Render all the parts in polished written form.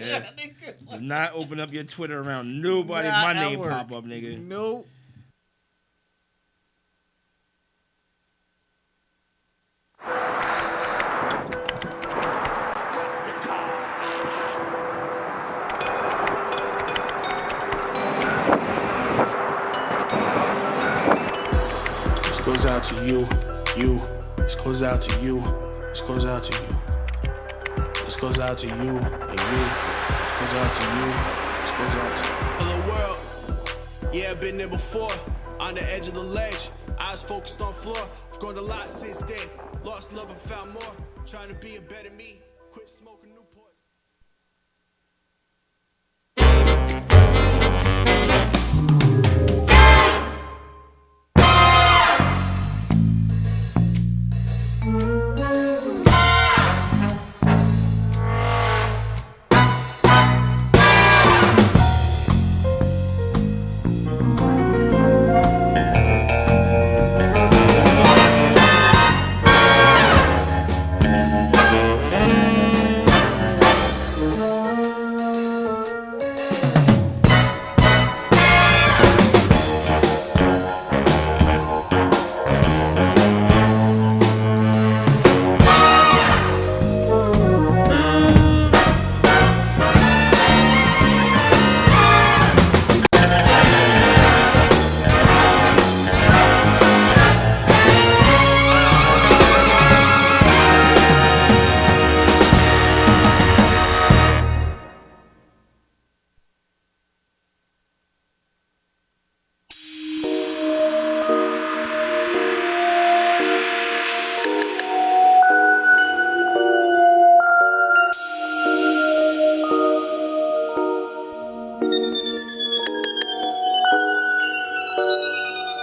nigga. Do not open up your Twitter around nobody. My name pop up, nigga. Nope. This goes out to you. This goes out to you. This goes out to you. This goes out to you and you. This goes out to you. This goes out to you. Hello world. Yeah, I've been there before. On the edge of the ledge. Eyes focused on floor. I've grown a lot since then. Lost love and found more. Trying to be a better me. Quit smoking Newport.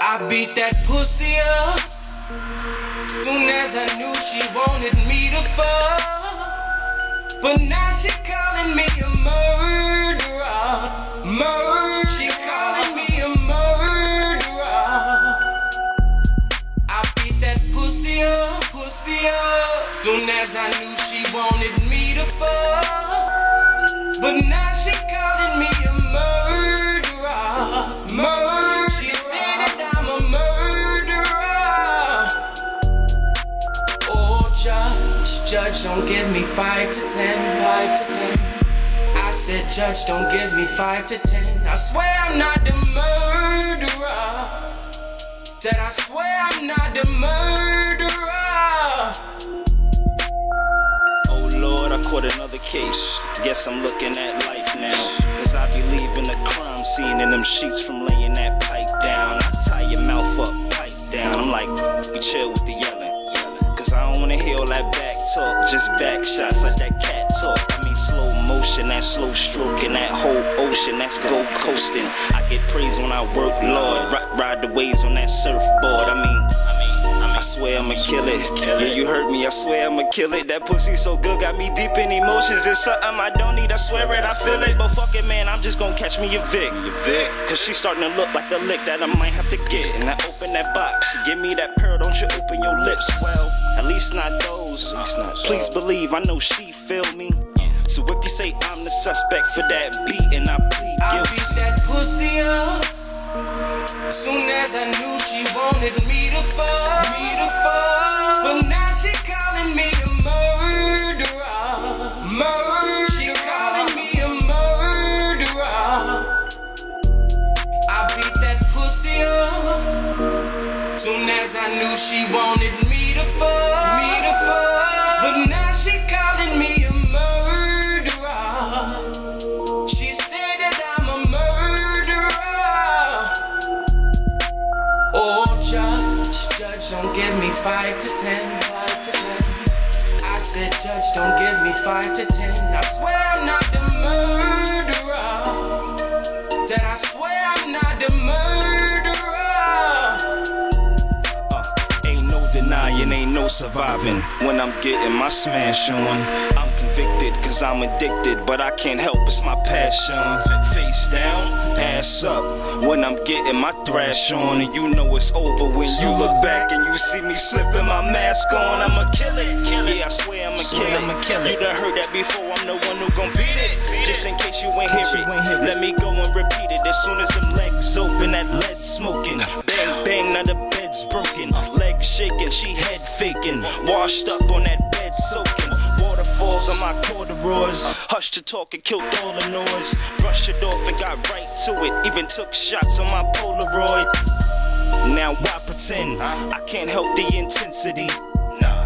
I beat that pussy up soon as I knew she wanted me to fuck. But now she calling me a murderer. She calling me a murderer. I beat that pussy up soon as I knew she wanted me to fuck. But now she calling me a murderer. She said that I'm a murderer. Oh, judge, don't give me 5 to 10. I said, judge, don't give me 5 to 10. I swear I'm not the murderer. Said I swear I'm not the murderer. Oh Lord, I caught another case. Guess I'm looking at life now. Cause I be leaving the crime scene in them sheets from laying that pipe down. I tie your mouth up, pipe down. I'm like, be chill with the yelling. Cause I don't wanna hear all that back talk. Just back shots like that cat talk. I mean slow motion, that slow stroke and that whole ocean, that's go coasting. I get praise when I work, Lord. Ride the waves on that surfboard. I swear I'ma kill it. Yeah, you heard me, I swear I'ma kill it. That pussy so good, got me deep in emotions. It's something I don't need, I swear it, I feel it. But fuck it, man, I'm just gonna catch me a Vic. Cause she starting to look like a lick that I might have to get. And I open that box, give me that pearl, don't you open your lips. Well, at least not those. Please believe, I know she feel me. So if you say I'm the suspect for that beat, and I plead I guilty. beat that pussy up soon as I knew she wanted me to fuck. But now she calling me a murderer. She calling me a murderer. I beat that pussy up soon as I knew she wanted me to fuck. But now she calling me a murderer. She said that I'm a murderer. Oh, judge, don't give me 5 to 10. I said, judge, don't give me 5 to 10. I swear I'm not the murderer. That I swear I'm not the murderer. Ain't no denying, ain't no surviving when I'm getting my smash on. I'm convicted cause I'm addicted, but I can't help, it's my passion. Face down, ass up when I'm getting my thrash on. And you know it's over when you look back and you see me slipping my mask on. I'ma kill it, yeah, I swear I'ma kill it. You done heard that before, I'm the one who gon' beat it. Just Just in case you ain't hear it, let me go and repeat it. As soon as them legs open, that lead smoking. Bang, bang, now the bed's broken. Legs shaking, she head faking. Washed up on that bed soaking. Waterfalls on my corduroys. Hushed to talk and killed all the noise. Brushed it off and got right to it. Even took shots on my Polaroid. Now why pretend I can't help the intensity?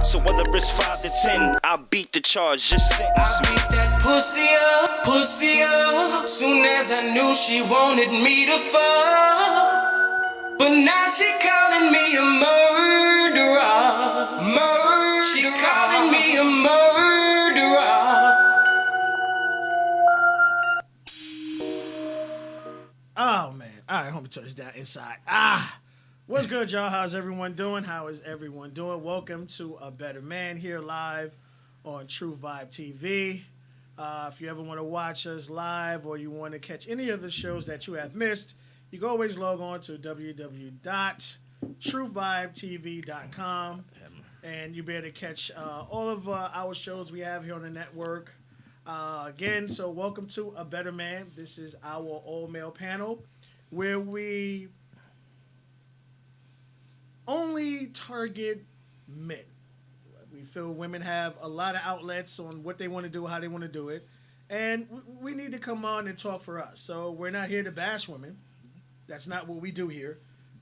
So whether it's 5 to 10, I'll beat the charge, just sentence I me. beat that pussy up. Soon as I knew she wanted me to fuck. But now she calling me a murderer. She calling me a murderer. Oh man! All right, homie, turn this down inside. What's good, y'all? How's everyone doing? How is everyone doing? Welcome to A Better Man here live on True Vibe TV. If you ever want to watch us live or you want to catch any of the shows that you have missed, you can always log on to www.truevibetv.com and you'll be able to catch all of our shows we have here on the network. Again, so welcome to A Better Man. This is our all-male panel where we only target men. We feel women have a lot of outlets on what they want to do, how they want to do it, and we need to come on and talk for us. So we're not here to bash women. That's not what we do here,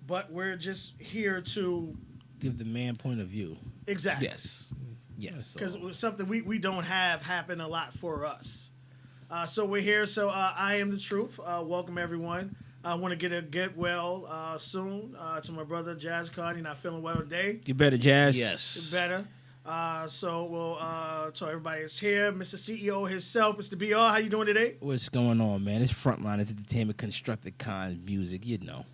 but we're just here to Give the man point of view. exactly. Yes. Because it was something we don't have happen a lot for us. So we're here. So I am the truth. Welcome everyone. I want to get well soon to my brother Jazz Cardi. Not feeling well today. Get better, Jazz. Get better. So we'll tell everybody it's here. Mr. CEO himself, Mr. BR. How you doing today? What's going on, man? It's Frontliners Entertainment, Constructicons music, you know.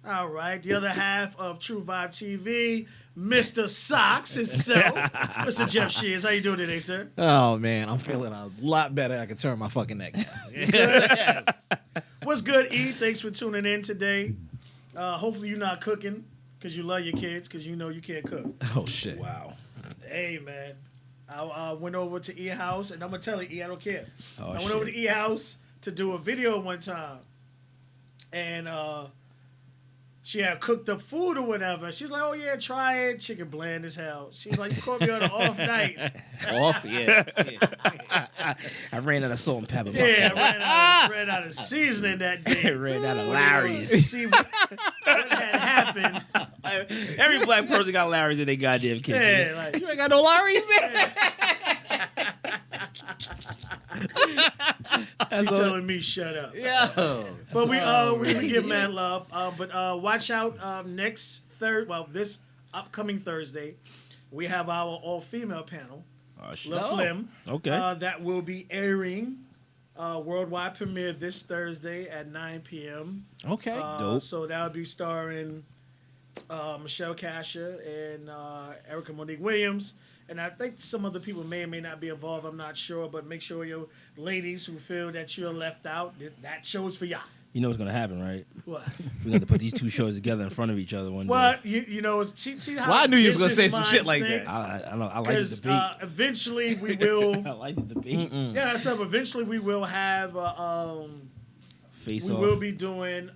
All right. The other half of True Vibe TV, Mr. Socks himself, Mr. Jeff Shears. How you doing today, sir? Oh man, I'm feeling a lot better. I can turn my fucking neck now. What's good, E? Thanks for tuning in today. Hopefully you're not cooking because you love your kids because you know you can't cook. Oh shit. Wow. Hey, man. I went over to E House, and I'm going to tell you, E, I don't care. Oh, I went over to E House to do a video one time, and she had cooked up food or whatever. She's like, oh, yeah, try it. Chicken bland as hell. She's like, you caught me on an off night. Off, yeah. I ran out of salt and pepper. Yeah, I ran out of seasoning that day. I ran out of To Larry's. see what had happened. Every black person got Larry's in their goddamn kitchen. Yeah, like, You ain't got no Larry's, man. she telling me shut up. Yo. But we give mad love. But watch out this upcoming Thursday, we have our all-female panel, Oh, shit. La Flim, Okay. that will be airing worldwide premiere this Thursday at 9 p.m. Okay. Dope. So that'll be starring Michelle Kasher and Erica Monique Williams. And I think some other people may or may not be involved. I'm not sure. But make sure your ladies who feel that you're left out, that show's for y'all. You know what's going to happen, right? What? We're going to put these two shows together in front of each other one day. Well, you know, see how Well, I knew you was gonna business say some shit minds like think? that. I know. I like the Because debate. eventually we will. I like the debate. Yeah, so eventually we will have. Face We off. will be doing,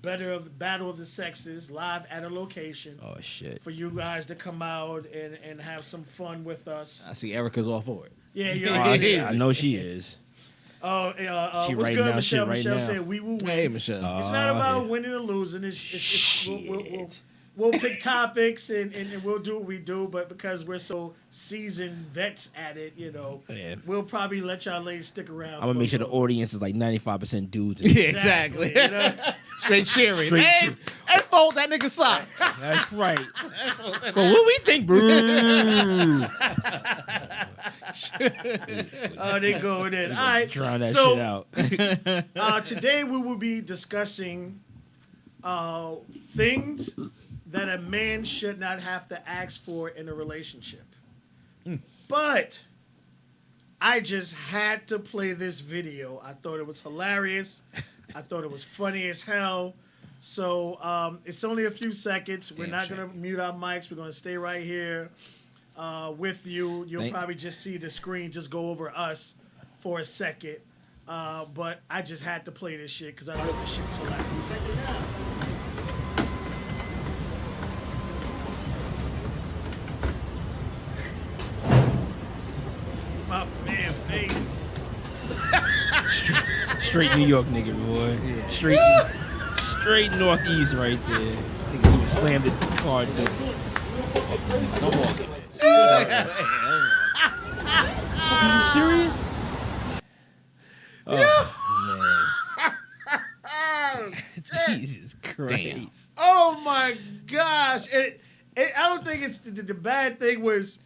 Battle of the Sexes live at a location Oh, shit. for you guys to come out and have some fun with us. I see Erica's all for it. Yeah, you Oh, know. I know she is. She She what's writing good, down Michelle? shit right Michelle now. said we will win. Hey, Michelle. It's not about yeah. winning or losing. We'll pick topics and we'll do what we do, but because we're so seasoned vets at it, Yeah. we'll probably let y'all ladies stick around. I'm going to make sure the audience is like 95% dudes. And Yeah, exactly. You know? Straight cheering. Straight Hey, fold that nigga socks. That's right. But what we think, bro? Oh, they going in. All right. Drown that so, shit out. Today we will be discussing things that a man should not have to ask for in a relationship. But I just had to play this video. I thought it was hilarious. I thought it was funny as hell. So it's only a few seconds. We're not going to mute our mics. We're going to stay right here with you. You'll probably just see the screen just go over us for a second. But I just had to play this shit because I thought this shit was hilarious. Check it out. My man face. Straight New York nigga, boy. Yeah. Straight northeast right there. Nigga even slammed the car door. Don't walk it. Are you serious? Oh, man. Jesus Christ. Oh my gosh. I don't think it's the bad thing was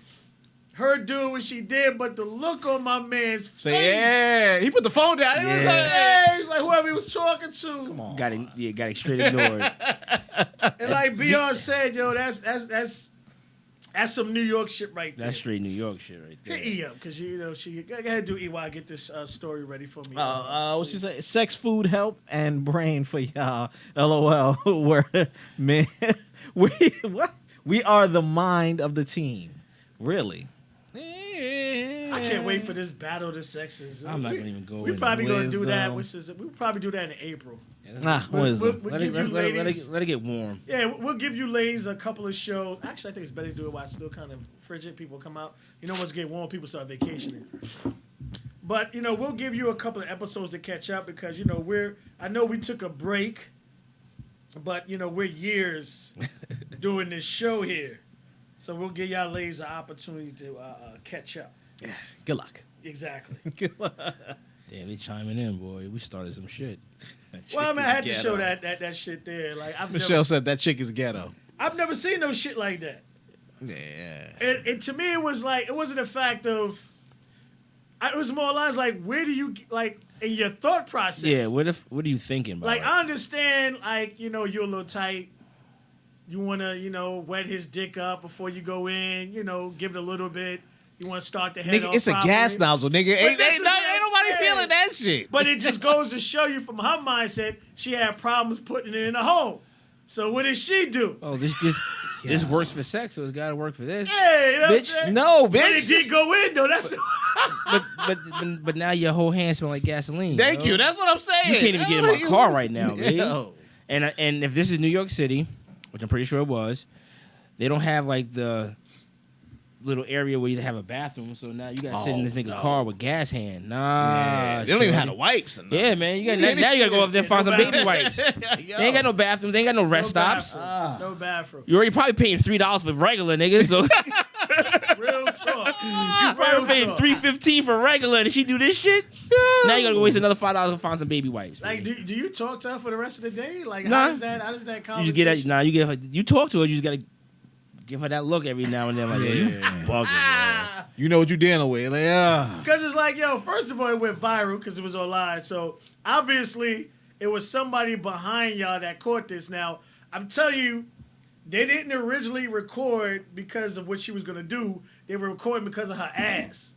her doing what she did, but the look on my man's face. Yeah, he put the phone down. He was like, Yeah, he's like whoever he was talking to. come on. Got it straight ignored. And like Beyonce said, yo, that's some New York shit right there. That's straight New York shit right there. Hit E up, because you know she go ahead and do E while I get this story ready for me. What she say? Sex, food, help, and brain for y'all. LOL. Where man, we are the mind of the team. Really. I can't wait for this battle of the sexes. I'm not gonna even go. We into probably gonna do that. wisdom. We'll probably do that in April. Wisdom. We'll Let give you ladies- it get warm. Yeah, we'll give you ladies a couple of shows. Actually, I think it's better to do it while it's still kind of frigid. People come out. You know, once it get warm, people start vacationing. But you know, we'll give you a couple of episodes to catch up because you know I know we took a break, but you know we're years doing this show here, so we'll give y'all ladies an opportunity to catch up. Yeah. Good luck. Exactly. Good luck. Damn, they chiming in, boy. We started some shit. Well, I mean, I had to show that shit there. Like Michelle said that chick is ghetto. I've never seen no shit like that. Yeah. And to me, it was like, it wasn't a fact of, it was more lines like, where do you, like, in your thought process. Yeah, what are you thinking about? Like, I understand, like, you know, you're a little tight. You want to, you know, wet his dick up before you go in, you know, give it a little bit. You want to start the head Nigga, off it's a properly. gas nozzle, nigga. Ain't this is what nobody I'm feeling saying. that shit. But it just goes to show you from her mindset, she had problems putting it in a hole. So what did she do? Oh, this works for sex, so it's got to work for this. Yeah, you know what I'm Bitch, saying? No, But it bitch. did go in, though. That's But now your whole hand smell like gasoline. Thank yo. you. That's what I'm saying. You can't even get in my car right now, man. Yo. And if this is New York City, which I'm pretty sure it was, they don't have like the little area where you have a bathroom. So now you got to sit in this nigga car with gas hand. Nah, They don't even have shorty. the wipes. And Yeah, man. Now you got to go up there and find some baby wipes. Yo. They ain't got no bathrooms. They ain't got no rest stops. No bathroom. You're already probably paying $3 for regular, niggas. So Real talk. you probably paying $3.15 for regular, and she do this shit. Now you gotta go waste another $5 to find some baby wipes. Like, man. do you talk to her for the rest of the day? Like, Nah. how does that You conversation? just get that. Nah, you get her. You talk to her. You just gotta give her that look every now and then. Like, yo, you bugging, yo. You know what you're dealing with. Like, yeah. Because it's like, yo, first of all, it went viral because it was online. So, obviously, it was somebody behind y'all that caught this. Now, I'm telling you, they didn't originally record because of what she was going to do. They were recording because of her ass.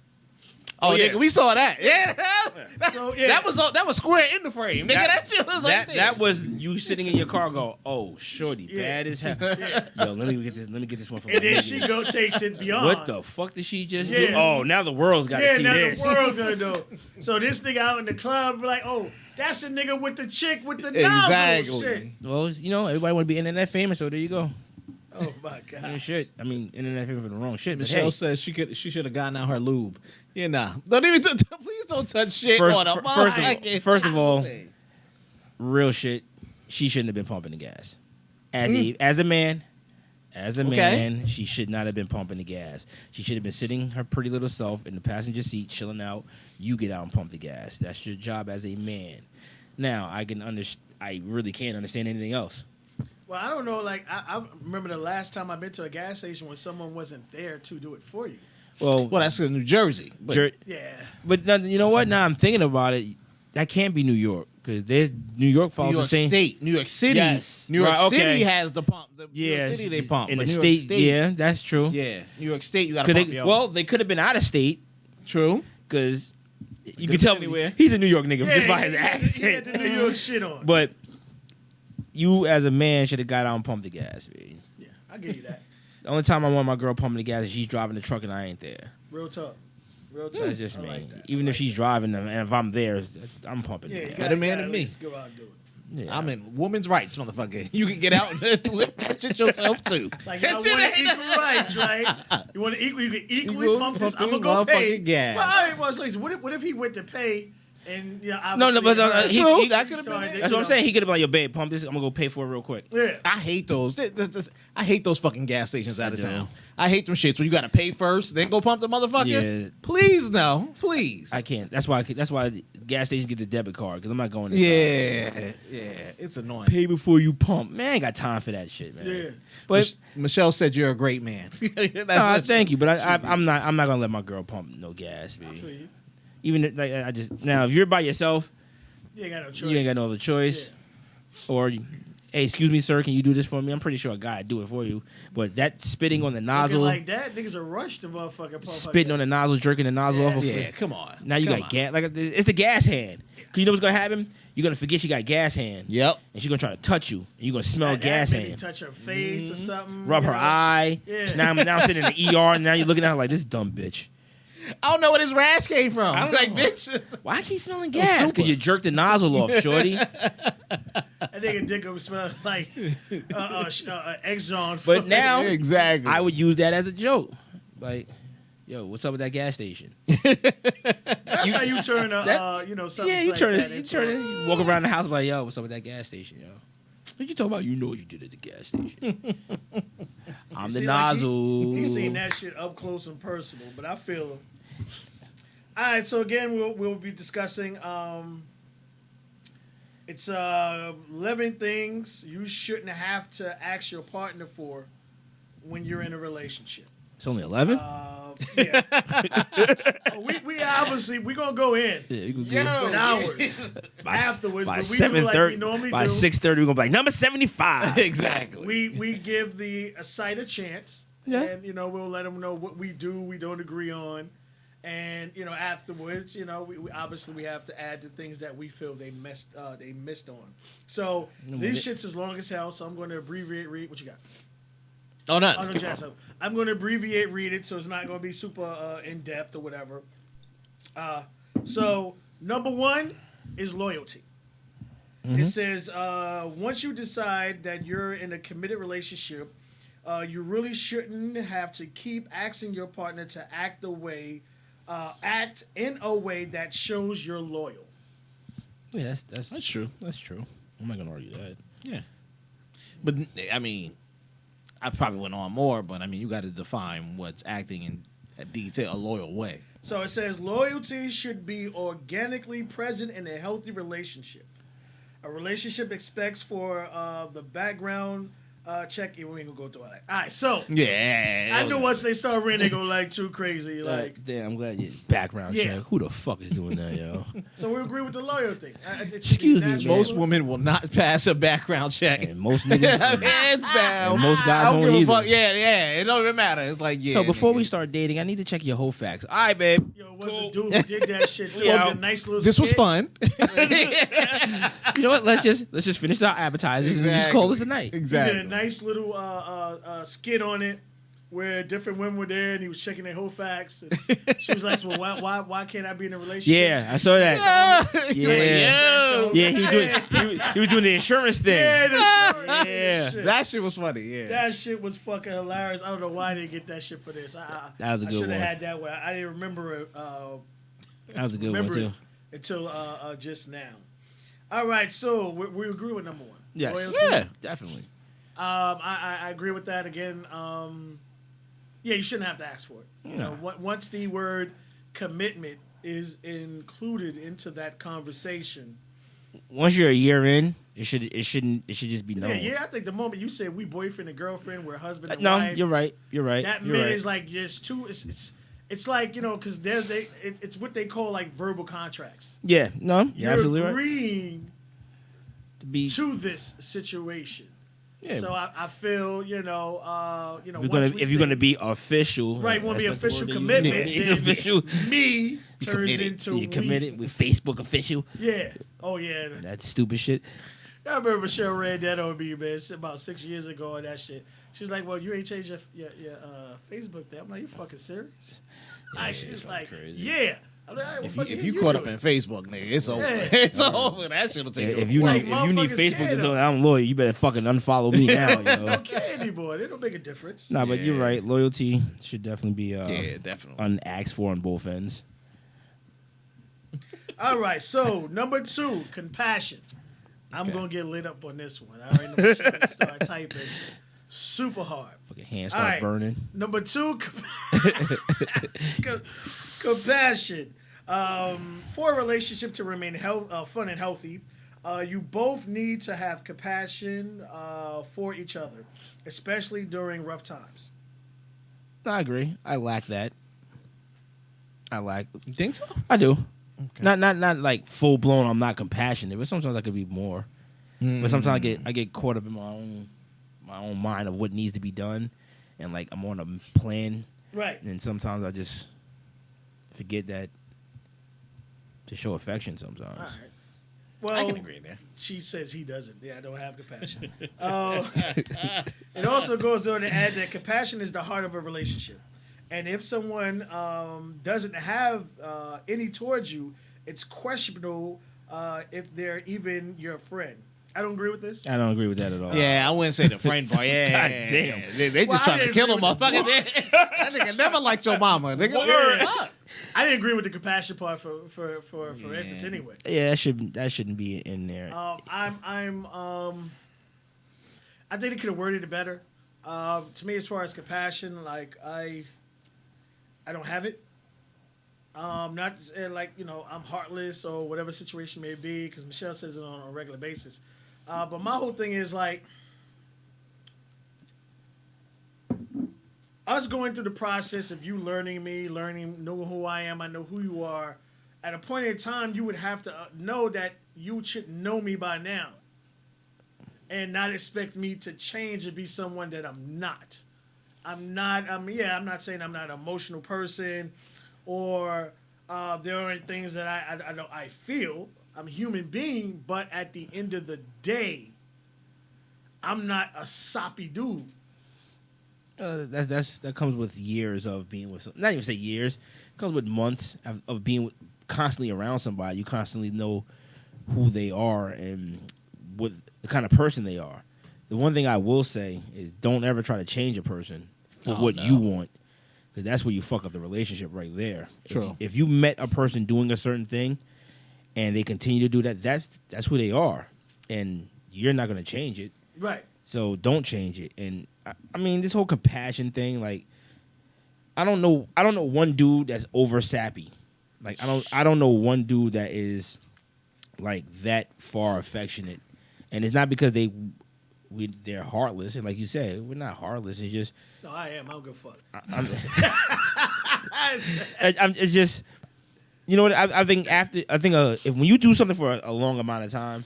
Oh, yeah. nigga, we saw that. Yeah. So, yeah. That was square in the frame. Nigga, that shit was like that was you sitting in your car. Go, oh, shorty, Yeah. bad as hell. Yeah. Yo, let me get this one from. And then the she niggas. takes it beyond. What the fuck did she just do? Yeah. Oh, now the world's got to Yeah, see now this. the world gonna know. So this nigga out in the club be like, oh, that's the nigga with the chick with the nozzle. Exactly. Shit. Well, you know, everybody want to be internet famous, so there you go. Oh my I mean, god. shit. I mean, internet famous for the wrong shit. But Michelle hey, says she should have gotten out her lube. You know. Don't even please don't touch shit First- on her. first of all, real shit. She shouldn't have been pumping the gas. As a man, she should not have been pumping the gas. She should have been sitting her pretty little self in the passenger seat, chilling out. You get out and pump the gas. That's your job as a man. Now I really can't understand anything else. Well, I don't know. Like I remember the last time I've been to a gas station when someone wasn't there to do it for you. Well, That's in New Jersey. But Yeah. but now, you know what? Now I'm thinking about it. That can't be New York because New York follows New York the same. State, New York City. Yes. New York Right, okay. City has the pump. New Yeah, York City they pump. in but the New York state. Yeah, that's true. Yeah, New York State you got to Could pump. they, well, they could have been out of state True. because you Could've can tell been anywhere. he's a New York nigga Yeah, just by his he had accent. the New York shit on. But you, as a man, should have got out and pumped the gas. Man. Yeah, I give you that. The only time I want my girl pumping the gas is she's driving the truck and I ain't there. Real talk. Real talk. That's just I me. like that. Even I if she's driving them, and if I'm there, I'm pumping. yeah, the you gas. Better guys man gotta than at me. least go out and do it. Yeah. I'm in women's rights, motherfucker. You can get out and lift that shit yourself too. Like y'all That shit want ain't- equal rights, right? You want to equal? You can equally Equal pump this. I'm pump gonna go this pay. motherfucking gas. Well, all right, well, so what if he went to pay and No, but True, that could've been it. That's what I'm saying. He could have been like, yo, babe, pump this. I'm gonna go pay for it real quick. Yeah. I hate those. I hate those fucking gas stations out of do. town. I hate them shits where you got to pay first, then go pump the motherfucker. Yeah. Please, no. Please. I can't. That's why gas stations get the debit card because I'm not going. Inside. Yeah. It's annoying. Pay before you pump. Man, I ain't got time for that shit, man. Yeah. But Michelle said you're a great man. thank you, but I'm not gonna let my girl pump no gas, I feel baby. you. Even if, like I just now, if you're by yourself, You ain't got no choice. you ain't got no other choice. Or, hey, excuse me, sir, can you do this for me? I'm pretty sure a guy would do it for you. But that spitting on the Looking nozzle, like that, niggas are rushed to motherfucking pump. spitting on the nozzle, jerking the nozzle off. Yeah, come on. Now you Come got on. gas. Like it's the gas hand. Cause you know what's gonna happen? You're gonna forget you got gas hand. Yep. And she's gonna try to touch you. And you're gonna smell gas maybe hand. touch her face or something. Rub you her know? eye. Yeah. Now I'm sitting in the ER. And now you're looking at her like this dumb bitch. I don't know where this rash came from. I don't Like, know. bitch. Why I keep smelling was gas? super. Because you jerked the nozzle off, shorty. I think a dick would smell like Exxon. But now Exactly. I would use that as a joke. Like, yo, what's up with that gas station? That's how you turn something. Yeah, you like turn that it. You into turn a- it. You walk around the house like, yo, what's up with that gas station, yo? What you talking about? You know what you did at the gas station. I'm the See, like, nozzle. He's seen that shit up close and personal, but I feel him. All right, so again, we'll be discussing. It's 11 things you shouldn't have to ask your partner for when you're in a relationship. It's only 11. Yeah. we obviously we gonna go in Yeah, you can with get hours afterwards, by but we do like we 7:30. normally By do. 6:30, we're gonna be like number 75. Exactly. We give the site a chance, Yeah. and we'll let them know what we do, we don't agree on, and afterwards, we obviously we have to add the things that we feel they missed on. So these shits is long as hell, so I'm going to abbreviate read what you got. Oh, no. Oh no, Jazz. I'm going to abbreviate read it, so it's not going to be super in depth or whatever. So number 1 is loyalty. It says once you decide that you're in a committed relationship, you really shouldn't have to keep asking your partner to act in a way that shows you're loyal. Yeah, that's true. That's true. I'm not gonna argue that. Yeah. But, I mean, I probably went on more, but, I mean, you got to define what's acting in a detail, a loyal way. So it says loyalty should be organically present in a healthy relationship. A relationship expects for the background check. We ain't gonna go through all that. All right, so Yeah. I know once they start reading, they go like too crazy. Like, damn, I'm glad you background Yeah. check. Who the fuck is doing that, yo? so we agree with the loyalty. Excuse me, man. Most women will not pass a background check. And most niggas. Hands down. And most guys I don't won't give a either. fuck. Yeah. It don't even matter. It's like, yeah. So before nigga. we start dating, I need to check your whole facts. All right, babe. Yo, what's the dude who did that shit too? Yeah. A nice little. This was skit. fun. You know what? Let's just finish our appetizers and just call this a night. He Exactly. did a nice little skit on it where different women were there and he was checking their whole facts. And she was like, "So why can't I be in a relationship?" Yeah, I saw that. Yo. Yeah, he was doing the insurance thing. Yeah. That shit was funny. Yeah. That shit was fucking hilarious. I don't know why they didn't get that shit for this. That was a I good should have one. had that one. I didn't remember it. That was a good one remember too. it until just now. All right, so we agree with number 1. Yes. Loyalty. Yeah. Definitely. I agree with that again. Yeah, you shouldn't have to ask for it. You No. know, once the word commitment is included into that conversation. Once you're a year in, it should just be known. Yeah, I think the moment you say we boyfriend and girlfriend, we're husband and No, wife. you're right. You're right. That you're minute right. is like just too. It's like because it's what they call like verbal contracts. Yeah. No. You're You're absolutely right. agreeing To be. to this situation. Yeah. So I feel If you're once gonna, we if you're say- gonna be official, right, want to be that's the official word they commitment. use. then Official. Me turns into you committed with Facebook official. Yeah. Oh yeah. That stupid shit. I remember Michelle read that on me, man. It's about 6 years ago and that shit. She's like, "Well, you ain't changed your Facebook thing." I'm like, "You fucking serious?" Like, shit is it's like, crazy. yeah. I'm like, all right, If what you, fucking if you caught up doing? in Facebook, nigga, it's over. Yeah. It's over. That shit'll take If you. you Like, need motherfuckers Facebook care, to know though. that I'm loyal, you better fucking unfollow me now, They yo. don't care anymore. They don't make a difference. Nah, but you're Yeah. right. Loyalty should definitely be Yeah, definitely. unasked for on both ends. All right, so number 2, compassion. I'm Okay. gonna get lit up on this one. I already know Michelle's gonna start typing super hard. Fucking hands All start right. burning. Number 2, compassion. For a relationship to remain fun and healthy, you both need to have compassion for each other, especially during rough times. I agree. I lack that. You think so? I do. Not like full blown. I'm not compassionate, but sometimes I could be more. But sometimes I get caught up in my own mind of what needs to be done, and like I'm on a plan, Right. and sometimes I just forget that to show affection. Sometimes. All right. Well, I can agree there. she says he doesn't. Yeah, I don't have compassion. It also goes on to add that compassion is the heart of a relationship. And if someone doesn't have any towards you, it's questionable if they're even your friend. I don't agree with this. I don't agree with that at all. Yeah, I wouldn't say the friend part. Yeah, God yeah, damn. yeah. They Well, just I trying to didn't kill a agree with motherfucker. That nigga never liked your mama. Nigga. Word. Fuck. I didn't agree with the compassion part for instance anyway. Yeah, that shouldn't be in there. I think they could have worded it better. To me, as far as compassion, like I don't have it. Not to say, like, you know, I'm heartless or whatever situation may be, because Michelle says it on a regular basis. But my whole thing is like us going through the process of you learning me, knowing who I am, I know who you are. At a point in time, you would have to know that you should know me by now, and not expect me to change and be someone that I'm not. I'm not saying I'm not an emotional person, or there aren't things that I know I feel. I'm a human being, but at the end of the day, I'm not a soppy dude. That comes with years of being with. Not even say years. It comes with months of being constantly around somebody. You constantly know who they are and what the kind of person they are. The one thing I will say is don't ever try to change a person for what you want, because that's where you fuck up the relationship right there. True. If you met a person doing a certain thing and they continue to do that, that's who they are, and you're not going to change it. Right. So don't change it. And I mean, this whole compassion thing, like, I don't know one dude that's over sappy. Like, I don't know one dude that is like that far affectionate. And it's not because they're heartless. And like you said, we're not heartless. It's just No, I am. I don't give a fuck. it's just, you know what? I think if when you do something for a long amount of time,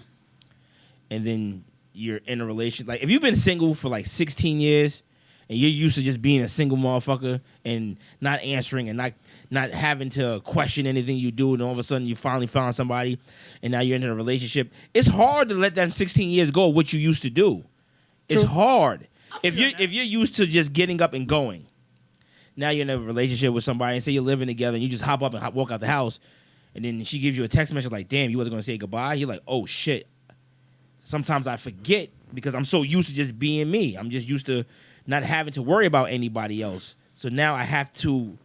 and then you're in a relationship, like if you've been single for like 16 years, and you're used to just being a single motherfucker and not answering and not having to question anything you do, and all of a sudden you finally found somebody, and now you're in a relationship, it's hard to let them 16 years go. What you used to do, it's hard. If you're used to just getting up and going. Now you're in a relationship with somebody, and say you're living together, and you just hop up and walk out the house, and then she gives you a text message like, damn, you wasn't going to say goodbye? You're like, oh, shit. Sometimes I forget because I'm so used to just being me. I'm just used to not having to worry about anybody else. So now I have to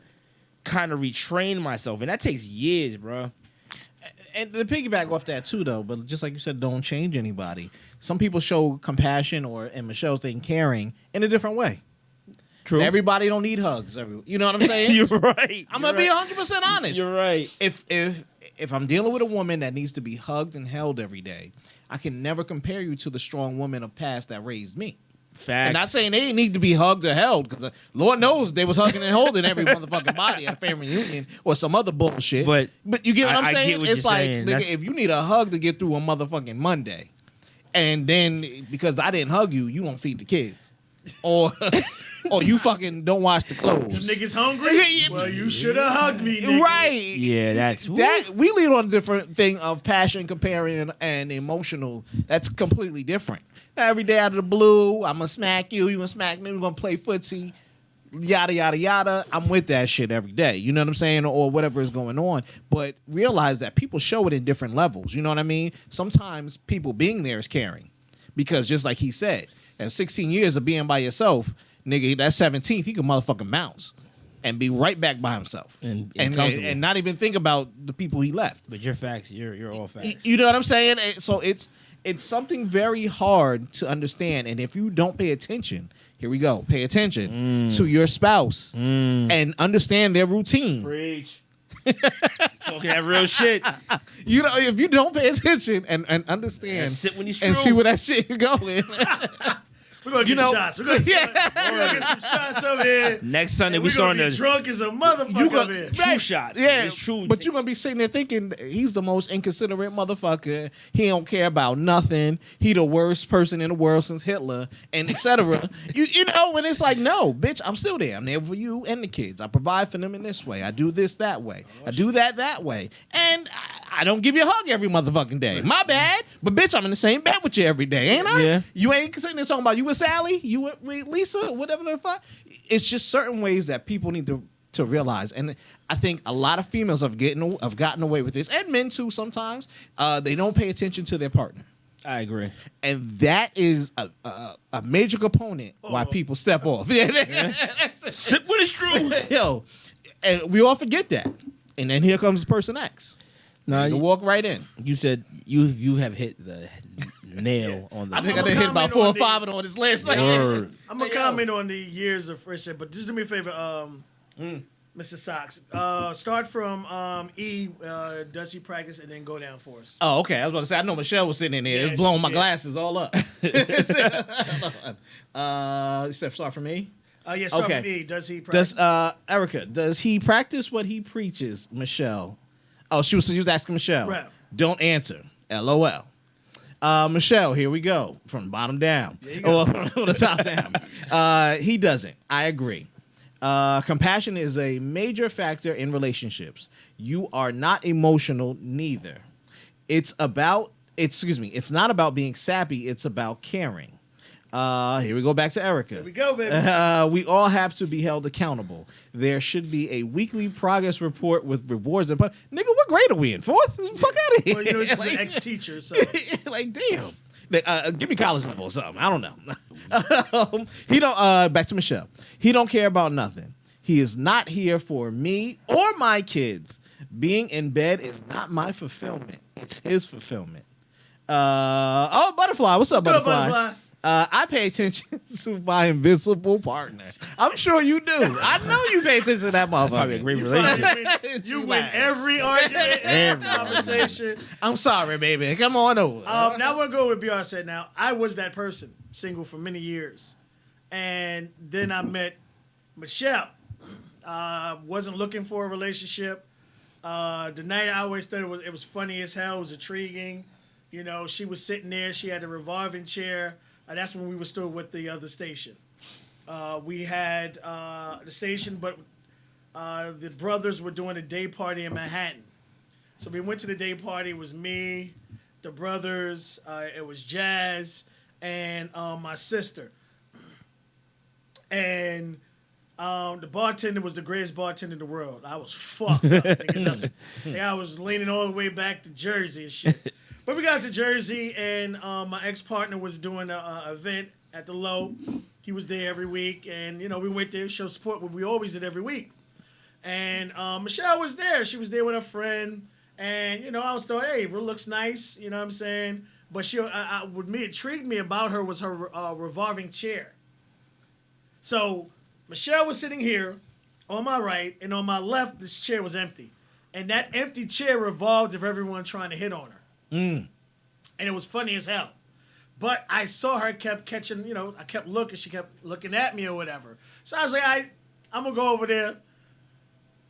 kind of retrain myself, and that takes years, bro. And to piggyback off that too, though, but just like you said, don't change anybody. Some people show compassion, or in Michelle's thing, caring in a different way. True. Everybody don't need hugs. You know what I'm saying? You're right. I'm gonna be 100% honest. You're right. If I'm dealing with a woman that needs to be hugged and held every day, I can never compare you to the strong woman of past that raised me. Facts. And not saying they didn't need to be hugged or held, because Lord knows they was hugging and holding every motherfucking body at a family reunion or some other bullshit. But you get what I'm I saying? get what It's you're like, saying. nigga, That's- if you need a hug to get through a motherfucking Monday, and then because I didn't hug you, you don't feed the kids, or you fucking don't wash the You clothes. niggas hungry? Well, you should have hugged me, nigga. Right. Yeah, that's That we lead on a different thing of passion, comparing, and emotional. That's completely different. Every day out of the blue, I'm gonna smack you. You gonna smack me. We're gonna play footsie. yada yada yada. I'm with that shit every day. You know what I'm saying, or whatever is going on. But realize that people show it in different levels. You know what I mean? Sometimes people being there is caring, because just like he said, at 16 years of being by yourself, nigga, that 17th he can motherfucking bounce and be right back by himself And and not even think about the people he left. But your facts, you're all facts. You know what I'm saying? So it's something very hard to understand. And if you don't pay attention, here we go, pay attention to your spouse and understand their routine. Preach. Talking that real shit. You know, if you don't pay attention and understand And sit when he's and true. see where that shit going. We're gonna get shots. We're gonna get some shots over here. Next Sunday And we we're gonna starting be to drunk as a motherfucker over here. true shots. Yeah, It's true. but you're gonna be sitting there thinking he's the most inconsiderate motherfucker. He don't care about nothing. He the worst person in the world since Hitler, and etc. you know, when it's like, no, bitch, I'm still there. I'm there for you and the kids. I provide for them in this way. I do this that way. I do that way, and I don't give you a hug every motherfucking day. My bad, but bitch, I'm in the same bed with you every day, ain't I? Yeah. You ain't sitting there talking about you with Sally, you with Lisa, whatever the fuck. It's just certain ways that people need to realize, and I think a lot of females have gotten away with this, and men too. Sometimes they don't pay attention to their partner, I agree. and that is a major component why people step off. Sit when it's true. Yo, and we all forget that, and then here comes person X. No, You walk right in. you said you have hit the nail on the. I think I I'm done hit about comment 4 or on 5 of them on this list. Word. I'm gonna comment on the years of friendship, but just do me a favor, Mr. Sox. Start from E. Does he practice, and then go down for us. Oh, okay. I was about to say, I know Michelle was sitting in there. Yeah, It was blowing she my did. glasses all up. You said start for me? Start Okay. from E. Does he practice? Does Erica, does he practice what he preaches, Michelle? Oh, she was asking Michelle. Right. Don't answer. LOL. Michelle, here we go. From the bottom down. There you go. From the top down. He doesn't. I agree. Compassion is a major factor in relationships. You are not emotional, neither. It's not about being sappy, it's about caring. Here we go back to Erica. Here we go, baby. We all have to be held accountable. There should be a weekly progress report with rewards. Nigga, what grade are we in? 4th? Fuck out of here. Well, you know, she's an ex-teacher, so. Like, damn. Give me college level or something. I don't know. He don't. Back to Michelle. He don't care about nothing. He is not here for me or my kids. Being in bed is not my fulfillment. It's his fulfillment. Butterfly. What's up, What's good, Butterfly? Butterfly? I pay attention to my invisible partner. I'm sure you do. I know you pay attention to that motherfucker. Probably a great relationship. You She win laughs. every argument, every Every conversation. I'm sorry, baby. Come on over. Now we're going with Beyonce. Now, I was that person, single for many years. And then I met Michelle. Wasn't looking for a relationship. The night I always thought it was funny as hell. It was intriguing. You know, she was sitting there. She had a revolving chair. That's when we were still with the other station. We had the station, but the brothers were doing a day party in Manhattan. So we went to the day party. It was me, the brothers, it was Jazz, and my sister. And the bartender was the greatest bartender in the world. I was fucked up. Niggas. I was leaning all the way back to Jersey and shit. But we got to Jersey, and my ex-partner was doing an event at the Low. He was there every week, and, you know, we went there to show support, what we always did every week. And Michelle was there. She was there with her friend, and, you know, I was thought, hey, it looks nice, you know what I'm saying? But what intrigued me about her was her revolving chair. So Michelle was sitting here on my right, and on my left, this chair was empty. And that empty chair revolved of everyone trying to hit on her. And it was funny as hell. But I saw her kept catching, you know, I kept looking. She kept looking at me or whatever. So I was like, I'm going to go over there.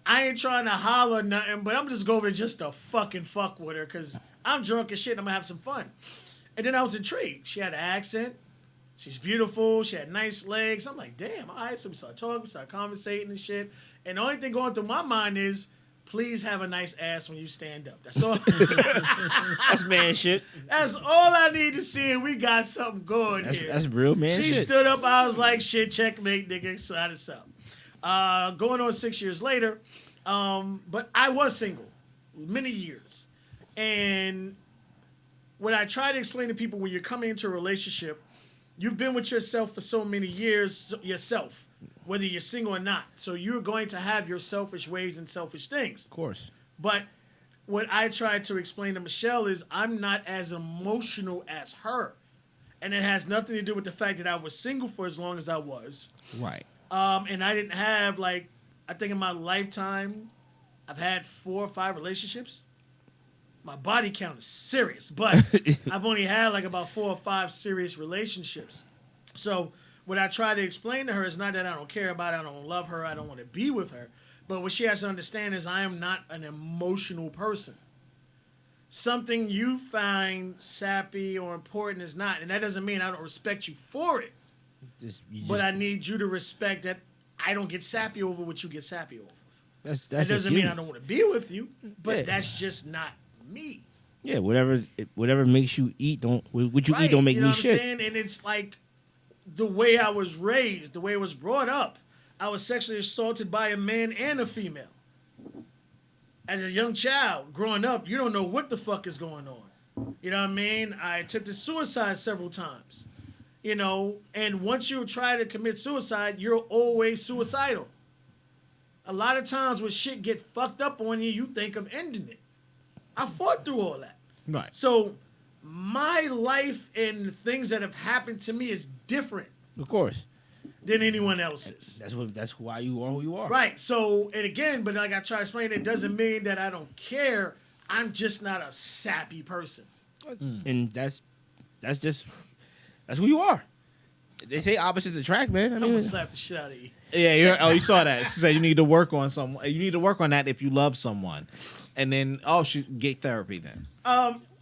I ain't trying to holler nothing, but I'm just going over there just to fucking fuck with her because I'm drunk as shit and I'm going to have some fun. And then I was intrigued. She had an accent. She's beautiful. She had nice legs. I'm like, damn, all right. So we started talking, we started conversating and shit. And the only thing going through my mind is, please have a nice ass when you stand up. That's all. That's man shit. That's all I need to see, and we got something going here. That's real man She shit. stood up. I was like, shit, checkmate, nigga. So that's up. Going on 6 years later, but I was single many years. And when I try to explain to people, when you're coming into a relationship, you've been with yourself for so many years yourself, whether you're single or not. So you're going to have your selfish ways and selfish things. Of course. But what I tried to explain to Michelle is I'm not as emotional as her. And it has nothing to do with the fact that I was single for as long as I was. Right. And I didn't have, like, I think in my lifetime, I've had 4 or 5 relationships. My body count is serious, but I've only had, like, about 4 or 5 serious relationships. So what I try to explain to her is not that I don't care about her, I don't love her, I don't want to be with her. But what she has to understand is I am not an emotional person. Something you find sappy or important is not. And that doesn't mean I don't respect you for it. But I need you to respect that I don't get sappy over what you get sappy over. That doesn't mean I don't want to be with you, but that's just not me. Yeah, whatever makes you eat, what you eat don't make you know me what shit. I'm saying? And it's like the way I was raised, the way I was brought up. I was sexually assaulted by a man and a female. As a young child, growing up, you don't know what the fuck is going on. You know what I mean? I attempted suicide several times. You know, and once you try to commit suicide, you're always suicidal. A lot of times when shit get fucked up on you, you think of ending it. I fought through all that. Right. So my life and things that have happened to me is different Of course. than anyone else's. That's why you are who you are. Right. So, and again, but like I try to explain, it doesn't mean that I don't care. I'm just not a sappy person. And that's who you are. They say opposites attract, man. I I'm mean, gonna slap the shit out of you. Yeah, you saw that. She said you need to work on you need to work on that if you love someone. And then she get therapy then.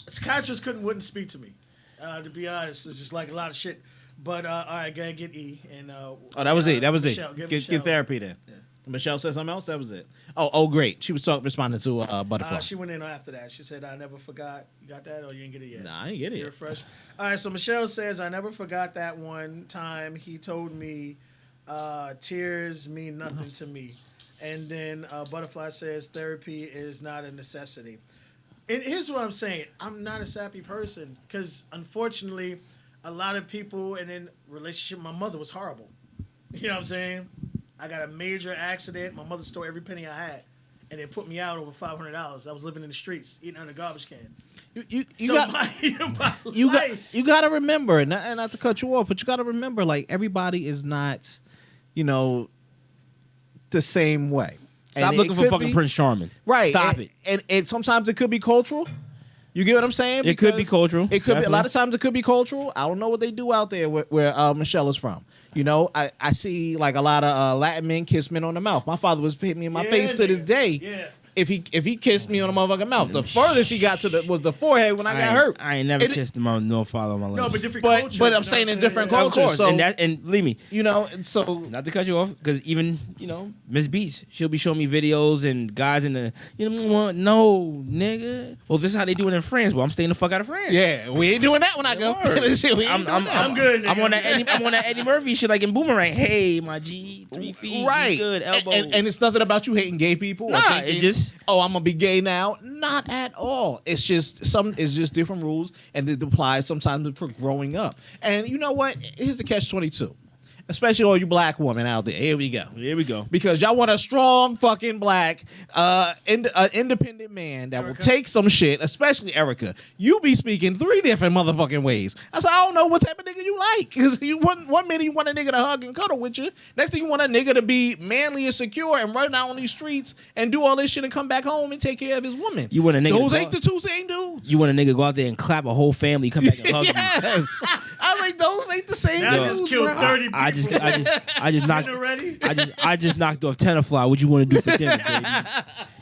Psychiatrist wouldn't speak to me. To be honest, it's just like a lot of shit. But all right, gotta get E and that was it. That was Michelle, it. Michelle. Get therapy then. Yeah. Michelle said something else. That was it. Oh, great. She was responding to Butterfly. She went in after that. She said, "I never forgot." You got that, or you didn't get it yet? Nah, I ain't get it. You're fresh. All right. So Michelle says, "I never forgot that one time he told me tears mean nothing to me." And then Butterfly says, "Therapy is not a necessity." And here's what I'm saying: I'm not a sappy person because, unfortunately, a lot of people and in relationship, my mother was horrible. You know what I'm saying? I got a major accident. My mother stole every penny I had, and they put me out over $500. I was living in the streets, eating out of a garbage can. You got to remember, not to cut you off, but you got to remember, like, everybody is not, the same way. Stop looking for fucking Prince Charming. Right. Stop it. And sometimes it could be cultural. You get what I'm saying? It could be cultural. It could be. A lot of times it could be cultural. I don't know what they do out there where Michelle is from. I see like a lot of Latin men kiss men on the mouth. My father was hitting me in my face to this day. Yeah. If he kissed me on the motherfucking mouth, the furthest he got to was the forehead when I got hurt. I ain't never kissed him on no father on my lips. No, but different cultures. But I'm saying in different Of cultures. course. So, And believe me, and so not to cut you off, because even, Miss Beats, she'll be showing me videos and guys in the, no, nigga. Well, this is how they do it in France. Well, I'm staying the fuck out of France. yeah, we ain't doing that when I go. I'm good, nigga. I'm on that Eddie Murphy shit like in Boomerang. Hey, my G, 3 feet, right? good elbows. And it's nothing about you hating gay people. Nah, or thinking, it just I'm gonna be gay now. Not at all. It's just different rules, and it applies sometimes for growing up. And you know what? Here's the catch-22. Especially all you black women out there. Here we go. Because y'all want a strong fucking black, independent man that will take some shit, especially Erica. You be speaking 3 different motherfucking ways. I said, I don't know what type of nigga you like. Because one minute you want a nigga to hug and cuddle with you. Next thing you want a nigga to be manly and secure and run out on these streets and do all this shit and come back home and take care of his woman. You want a nigga Those ain't the 2 same dudes. You want a nigga go out there and clap a whole family, come back and hug you. Yes. I was like, those ain't the same Now I dudes. just killed bro. 30 people. I just knocked. Dinner ready? I just knocked off Tenafly. What you want to do for dinner, baby?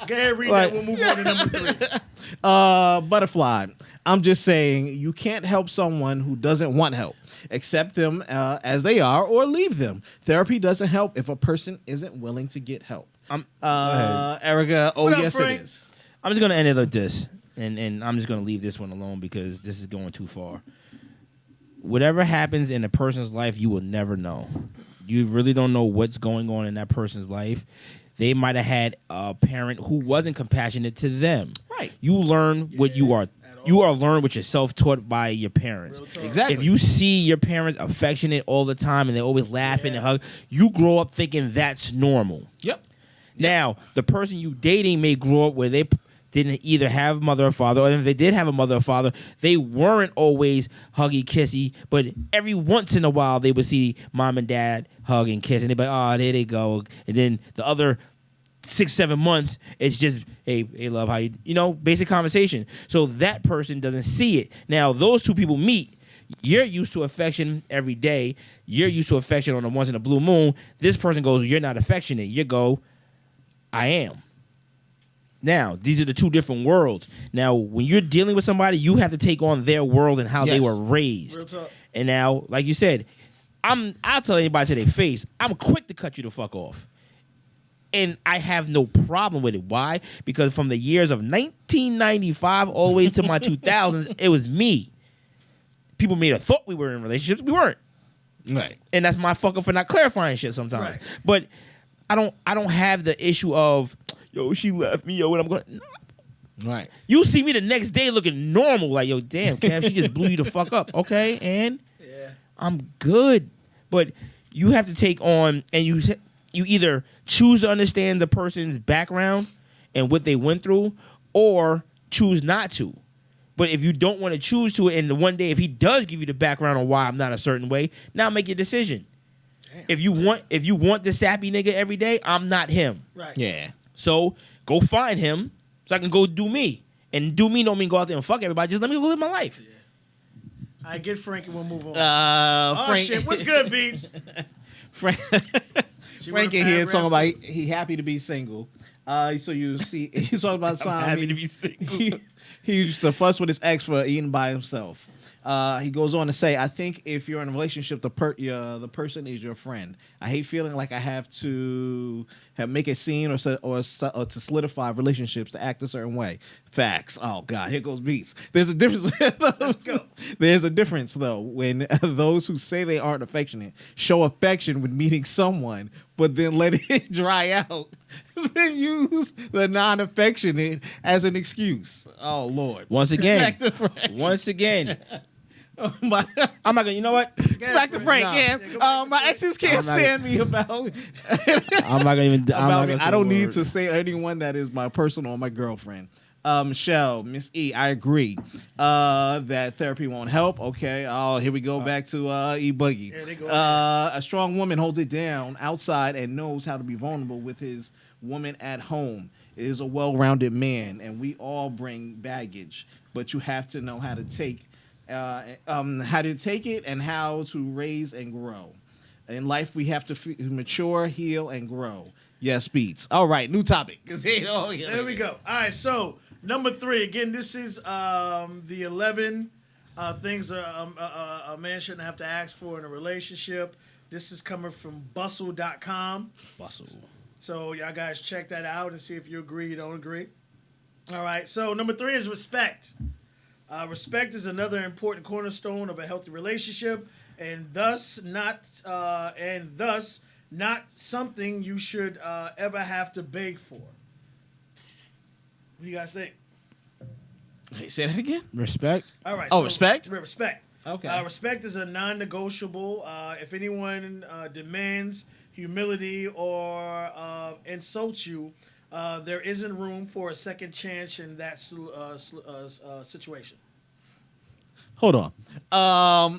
Go ahead, read that. We'll move on to number 3. Butterfly. I'm just saying you can't help someone who doesn't want help. Accept them as they are or leave them. Therapy doesn't help if a person isn't willing to get help. Erica, What up, yes Frank? it is. I'm just gonna end it like this, and I'm just gonna leave this one alone because this is going too far. Whatever happens in a person's life, you will never know. You really don't know what's going on in that person's life. They might have had a parent who wasn't compassionate to them. Right. You learn what you are. You are learned what you're self-taught by your parents. Exactly. If you see your parents affectionate all the time and they're always laughing and hug, you grow up thinking that's normal. Yep. Now, the person you dating may grow up where they didn't either have a mother or father, or if they did have a mother or father, they weren't always huggy, kissy, but every once in a while they would see mom and dad hug and kiss, and they'd be like, oh, there they go. And then the other 6-7 months, it's just, hey, love, how you basic conversation. So that person doesn't see it. Now, those two people meet. You're used to affection every day. You're used to affection on the once in a blue moon. This person goes, you're not affectionate. You go, I am. Now, these are the two different worlds. Now, when you're dealing with somebody, you have to take on their world and how they were raised. Real talk. And now, like you said, I'll tell anybody to their face, I'm quick to cut you the fuck off. And I have no problem with it. Why? Because from the years of 1995 all the way to my 2000s, it was me. People made a thought we were in relationships. We weren't. Right. And that's my fucker for not clarifying shit sometimes. Right. But I don't have the issue of, yo, she left me, yo, and I'm going, no. Right. You see me the next day looking normal, like, yo, damn, Kev, she just blew you the fuck up. Okay, and I'm good. But you have to take on, and you either choose to understand the person's background and what they went through, or choose not to. But if you don't want to choose to, and the one day if he does give you the background on why I'm not a certain way, now make your decision. Damn. If you want the sappy nigga every day, I'm not him. Right. Yeah. So go find him so I can go do me. And do me don't mean go out there and fuck everybody. Just let me go live my life. Yeah. I get Frank and we'll move on. Frank, Shit. What's good, Beats? Frank wrote a in here paragraph talking about too. he happy to be single. So you see, he's talking about time. happy to be single. He used to fuss with his ex for eating by himself. He goes on to say, I think if you're in a relationship, the person is your friend. I hate feeling like I have to make a scene or to solidify relationships to act a certain way. Facts. Oh, God, here goes Beats. There's a difference. Let's go. There's a difference, though, when those who say they aren't affectionate show affection when meeting someone, but then let it dry out, then use the non-affectionate as an excuse. Oh, Lord. Once again. Back to Frank. Once again. Oh, my. I'm not gonna. You know what? Back to Frank. Nah. Yeah. Yeah, go back to My Frank. exes can't I'm not- stand me about. I'm not gonna even. I'm not about gonna me. say I don't the need word. to state anyone that is my personal or my girlfriend. Michelle, Miss E, I agree that therapy won't help. Okay. Oh, here we go back to E Boogie. Yeah, they go A strong woman holds it down outside and knows how to be vulnerable with his woman at home. Is a well-rounded man, and we all bring baggage, but you have to know how to take it and how to raise and grow. In life, we have to mature, heal, and grow. Yes, Beats. All right, new topic. There we go. All right, so number 3. Again, this is the 11 things a man shouldn't have to ask for in a relationship. This is coming from bustle.com. Bustle. So y'all guys check that out and see if you agree, you don't agree. All right, so number 3 is respect. Respect is another important cornerstone of a healthy relationship, and thus not something you should ever have to beg for. What do you guys think? Hey, say that again. Respect. All right. Oh, respect? Respect. Okay. Respect is a non-negotiable. If anyone demands humility or insults you, there isn't room for a second chance in that situation. Hold on.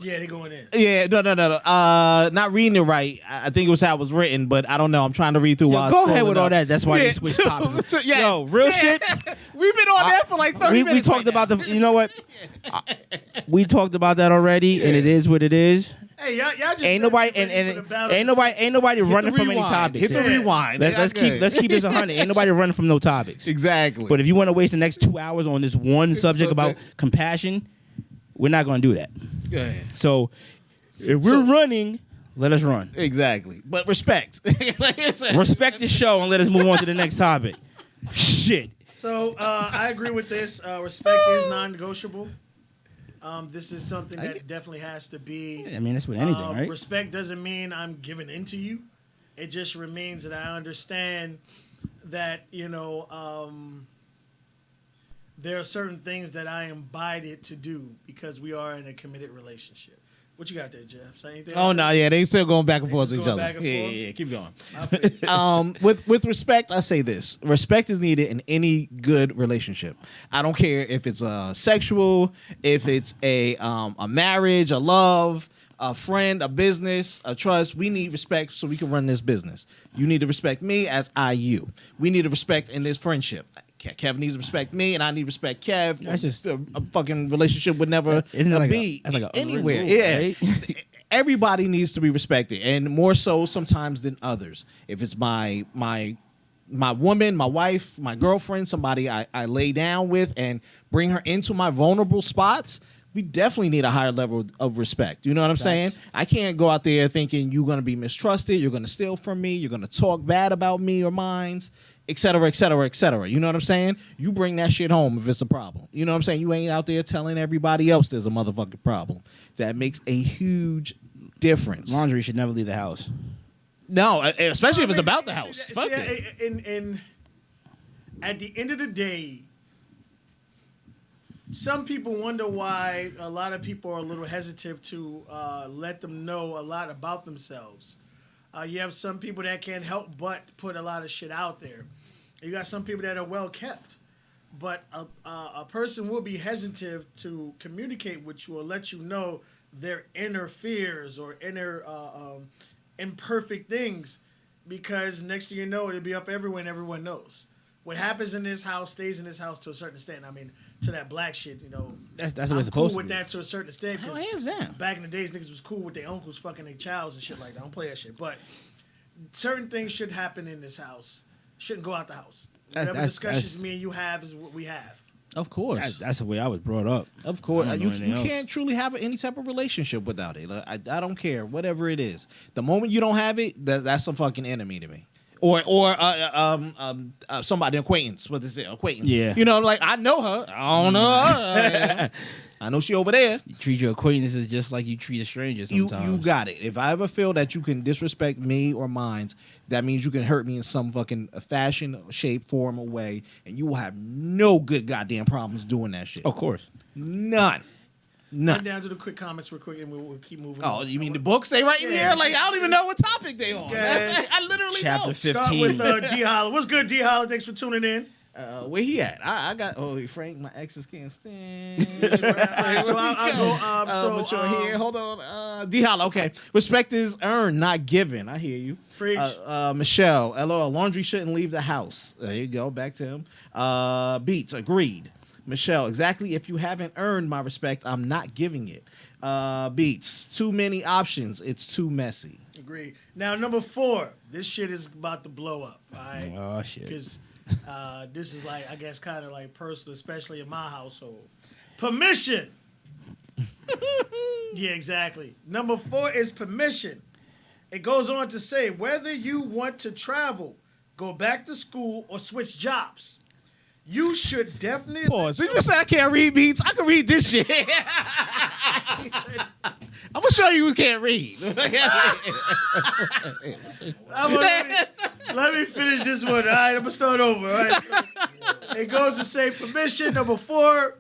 Yeah, they're going in. Yeah, no. Not reading it right. I think it was how it was written, but I don't know. I'm trying to read through while Go I'm ahead scrolling with all up. that. That's why Yeah, you switched topics. yes. Yo, real Yeah. shit. We've been on that for like 30 We minutes. talked right about now. the. You know what? We talked about that already, and it is what it is. Hey, y'all just Ain't nobody ready and for the battle. ain't nobody Hit running the from any rewind. topics. Hit the Yeah. rewind. Let's keep this 100. Ain't nobody running from no topics. Exactly. But if you want to waste the next 2 hours on this one subject about compassion, we're not going to do that. Go ahead. So if we're running, let us run. Exactly. But respect. Like I said. Respect the show and let us move on to the next topic. Shit. So I agree with this. Respect is non-negotiable. This is something that definitely has to be. I mean, that's with anything, right? Respect doesn't mean I'm giving in to you. It just means that I understand that, there are certain things that I am bided to do because we are in a committed relationship. What you got there, Jeff? Say anything? Oh no, yeah, they still going back and forth with each going other. back and Yeah, forth? yeah, keep going. I feel you. With respect, I say this: respect is needed in any good relationship. I don't care if it's sexual, if it's a marriage, a love, a friend, a business, a trust. We need respect so we can run this business. You need to respect me as I you. We need to respect in this friendship. Kev needs to respect me, and I need to respect Kev. That's just a fucking relationship would never Isn't that like be that's like a anywhere. unwritten rule, Yeah, right? everybody needs to be respected, and more so sometimes than others. If it's my woman, my wife, my girlfriend, somebody I lay down with and bring her into my vulnerable spots, we definitely need a higher level of respect. You know what I'm saying? I can't go out there thinking you're going to be mistrusted, you're going to steal from me, you're going to talk bad about me or mines, et cetera, et cetera, et cetera. You know what I'm saying? You bring that shit home if it's a problem. You know what I'm saying? You ain't out there telling everybody else there's a motherfucking problem. That makes a huge difference. Laundry should never leave the house. No, especially if it's about the See, house. see, Fuck it. and at the end of the day, some people wonder why a lot of people are a little hesitant to let them know a lot about themselves. You have some people that can't help but put a lot of shit out there. You got some people that are well kept, but a person will be hesitant to communicate with you or let you know their inner fears or inner imperfect things, because next thing you know, it'll be up everywhere and everyone knows. What happens in this house stays in this house to a certain extent. I mean, to that black shit, That's the way I'm it's cool supposed with to be. that to a certain extent. 'Cause Hell, hands down. back in the days, niggas was cool with their uncles fucking their childs and shit like that. I don't play that shit. But certain things should happen in this house. Shouldn't go out the house. Whatever discussions me and you have is what we have. Of course. That's the way I was brought up. Of course. I don't You know anything else. can't truly have any type of relationship without it. I don't care. Whatever it is. The moment you don't have it, that's a fucking enemy to me. Or somebody, acquaintance. What is it? Acquaintance. Yeah. You know, like, I know her. I don't know her. I know she over there. You treat your acquaintances just like you treat a stranger sometimes. You got it. If I ever feel that you can disrespect me or mine, that means you can hurt me in some fucking fashion, shape, form, or way, and you will have no good goddamn problems doing that shit. Of course. None. Run down to the quick comments real quick and we'll keep moving. Oh, on. you mean the books they right in Yeah. here? Like, I don't even know what topic they on. Yeah. I literally Chapter don't. 15. Start with D Holler. What's good, D Holler? Thanks for tuning in. Where he at? I got. Oh, Frank, my exes can't stand. Alright, so I'll go. Mature here. Hold on. D Holla. Okay. Respect is earned, not given. I hear you. Preach. Michelle. LOL. Laundry shouldn't leave the house. There you go. Back to him. Beats. Agreed. Michelle. Exactly. If you haven't earned my respect, I'm not giving it. Beats. Too many options. It's too messy. Agree. Now, number 4. This shit is about to blow up. All right. Oh, shit. Because this is like, I guess, kind of like personal, especially in my household. Permission. Yeah, exactly. Number 4 is permission. It goes on to say, whether you want to travel, go back to school, or switch jobs, you should definitely... Pause. Did you say I can't read Beats? I can read this shit. I'm gonna show you who can't read. Let me finish this one. All right, I'm gonna start over. All right. It goes to say permission. Number 4,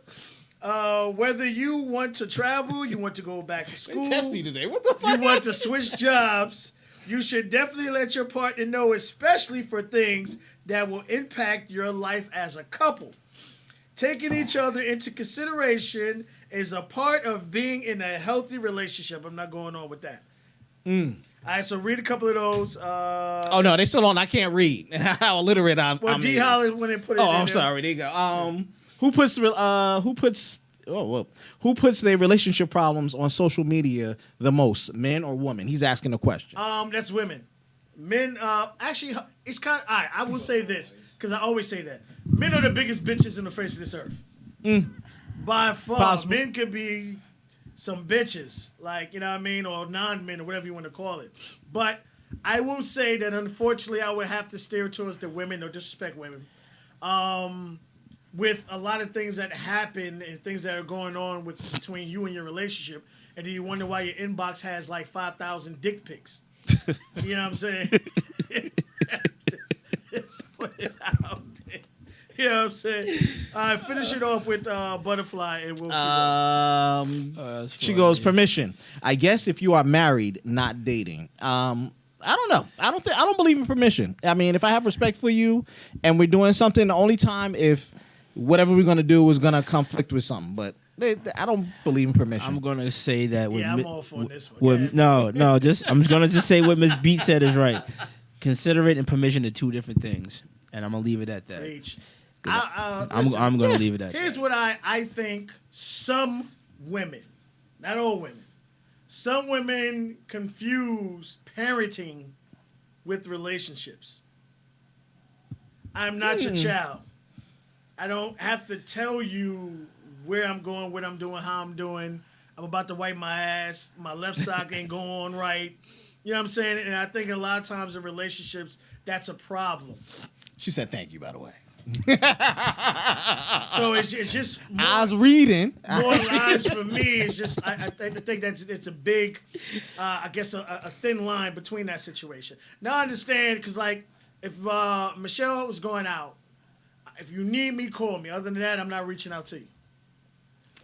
whether you want to travel, you want to go back to school, Testy today. What the fuck? you want to switch jobs, you should definitely let your partner know, especially for things that will impact your life as a couple. Taking each other into consideration is a part of being in a healthy relationship. I'm not going on with that. All right, so read a couple of those. Oh no, they still on. I can't read. How illiterate I'm. Well, I'm D Holly when they put it. Oh, in I'm there. sorry. There you go. Who puts their relationship problems on social media the most, men or women? He's asking a question. That's women. Men, actually, it's kind of, all right, I will say this, because I always say that. Men are the biggest bitches in the face of this earth. By far. Possible. Men could be some bitches, like, you know what I mean, or non-men, or whatever you want to call it. But I will say that, unfortunately, I would have to steer towards the women, no disrespect women. with a lot of things that happen and things that are going on between you and your relationship, and then you wonder why your inbox has like 5,000 dick pics. You know what I'm saying? Just put it out there. You know what I'm saying? All right, finish it off with Butterfly, and we'll keep going. She goes, permission. I guess if you are married, not dating. I don't know. I don't believe in permission. I mean, if I have respect for you and we're doing something, the only time if whatever we're gonna do is gonna conflict with something. But I don't believe in permission. I'm gonna say that. Yeah, I'm off on this one. No. I'm gonna just say what Miss Beat said is right. Considerate and permission are two different things, and I'm gonna leave it at that. Preach. I'm gonna leave it at that. Here's what I think some women, not all women, some women confuse parenting with relationships. I'm not your child. I don't have to tell you where I'm going, what I'm doing, how I'm doing. I'm about to wipe my ass. My left sock ain't going right. You know what I'm saying? And I think a lot of times in relationships, that's a problem. She said thank you, by the way. So it's just more, I was reading. more lines for me. It's just I think it's a big, I guess a thin line between that situation. Now I understand because like if Michelle was going out, if you need me, call me. Other than that, I'm not reaching out to you.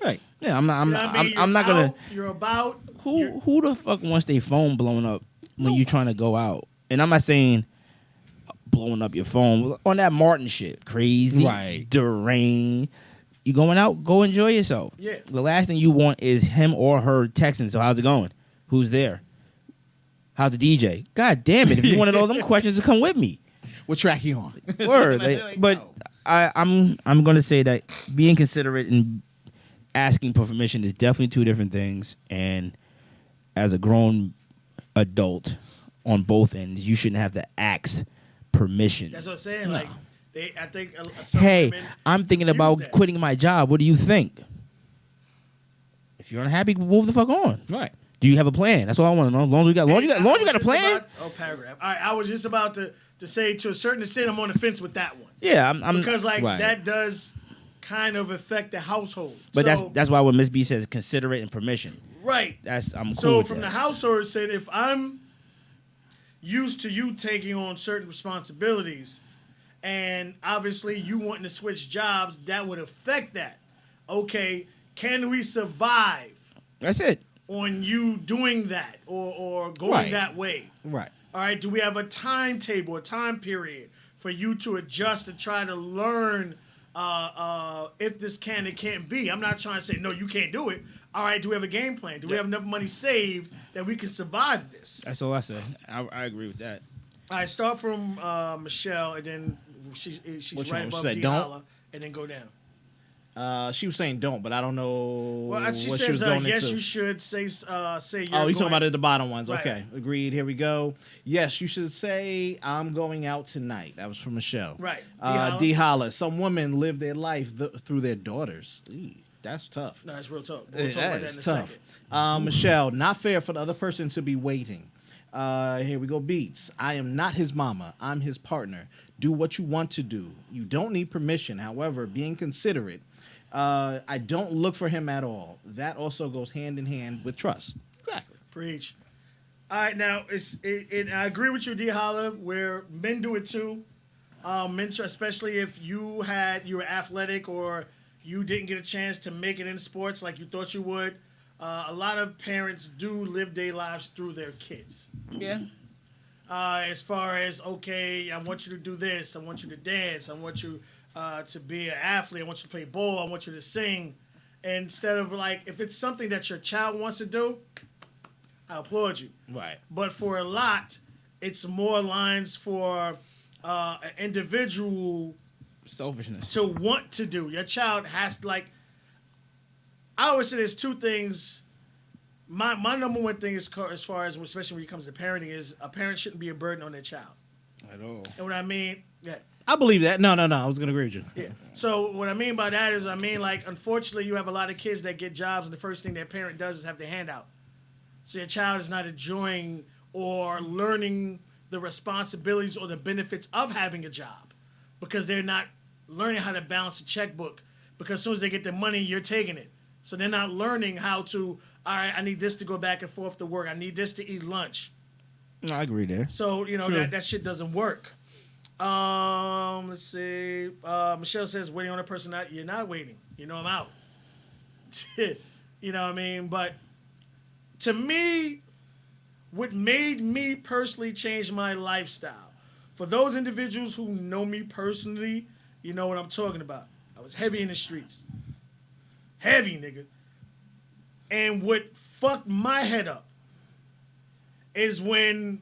Right. Yeah, I'm not. You know what I mean? I'm not gonna. You're about. Who the fuck wants their phone blown up when you trying to go out? And I'm not saying blowing up your phone on that Martin shit. Crazy, right? Deranged. You going out? Go enjoy yourself. Yeah. The last thing you want is him or her texting. So how's it going? Who's there? How's the DJ? God damn it! If you wanted all them questions to come with me. What track you on? Word. But I'm gonna say that being considerate and asking for permission is definitely two different things. And as a grown adult on both ends, you shouldn't have to ask permission. That's what I'm saying. No. Like I think. Some Hey, women I'm thinking use about that. quitting my job. What do you think? If you're unhappy, move the fuck on. Right. Do you have a plan? That's all I want to know. As long as you got a plan. Paragraph. All right, I was just about to say to a certain extent, I'm on the fence with that one. Yeah, I'm Because like right. that does kind of affect the household. But So- that's why when Miss B says considerate and permission, right. I'm cool So with from that. the household, said if I'm used to you taking on certain responsibilities, and obviously you wanting to switch jobs, that would affect that. Okay, can we survive That's it. on you doing that or going Right. that way? Right. All right, do we have a timetable, a time period for you to adjust and try to learn if this can and can't be? I'm not trying to say, no, you can't do it. All right, do we have a game plan? Do we have enough money saved that we can survive this? That's all I said. I agree with that. All right, start from Michelle, and then she's Which right one? above She said D don't? Holla, and then go down. She was saying don't, but I don't know Well, she what she says, was going yes, into. you should say you're Oh, you going. talking about at the bottom ones? Right. Okay, agreed. Here we go. Yes, you should say I'm going out tonight. That was from Michelle. Right. D Holla. Some women live their life through their daughters. Ew, that's tough. No, that's real talk. We'll talk That about that is in a tough. second. Michelle, not fair for the other person to be waiting. Here we go. Beats. I am not his mama. I'm his partner. Do what you want to do. You don't need permission. However, being considerate. I don't look for him at all. That also goes hand in hand with trust. Exactly. Preach. All right, now I agree with you, D Holla, where men do it too. Men, especially if you were athletic or you didn't get a chance to make it in sports like you thought you would. A lot of parents do live their lives through their kids. Yeah. As far as, okay, I want you to do this. I want you to dance. I want you to be an athlete. I want you to play ball. I want you to sing. And instead of like, if it's something that your child wants to do, I applaud you. Right. But for a lot, it's more lines for an individual Selfishness. to want to do. Your child has to, like, I always say there's two things. My number one thing is, as far as, especially when it comes to parenting, is a parent shouldn't be a burden on their child. At all. And what I mean, yeah. I believe that. No. I was going to agree with you. Yeah. So what I mean by that is, like, unfortunately, you have a lot of kids that get jobs, and the first thing their parent does is have their hand out. So your child is not enjoying or learning the responsibilities or the benefits of having a job because they're not learning how to balance a checkbook because as soon as they get the money, you're taking it. So they're not learning how to, all right, I need this to go back and forth to work. I need this to eat lunch. No, I agree there. So, that shit doesn't work. Let's see. Michelle says, waiting on a person. You're not waiting. I'm out. You know what I mean? But to me, what made me personally change my lifestyle, for those individuals who know me personally, you know what I'm talking about. I was heavy in the streets. Heavy, nigga. And what fucked my head up is when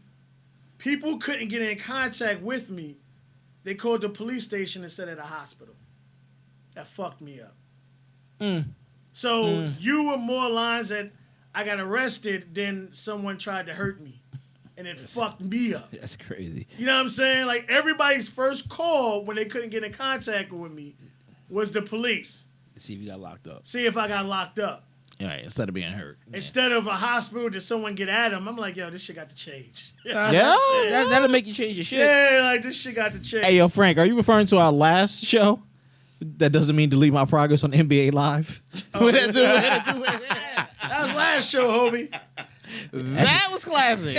people couldn't get in contact with me, they called the police station instead of the hospital. That fucked me up. So you were more lines that I got arrested than someone tried to hurt me. And it fucked me up. That's crazy. You know what I'm saying? Like, everybody's first call when they couldn't get in contact with me was the police. See if you got locked up. See if I got locked up. All right, instead of being hurt. Instead of a hospital, did someone get at him? I'm like, yo, this shit got to change. Yeah? That'll make you change your shit. Yeah, like, this shit got to change. Hey, yo, Frank, are you referring to our last show? That doesn't mean delete my progress on NBA Live. That was last show, homie. That was classic.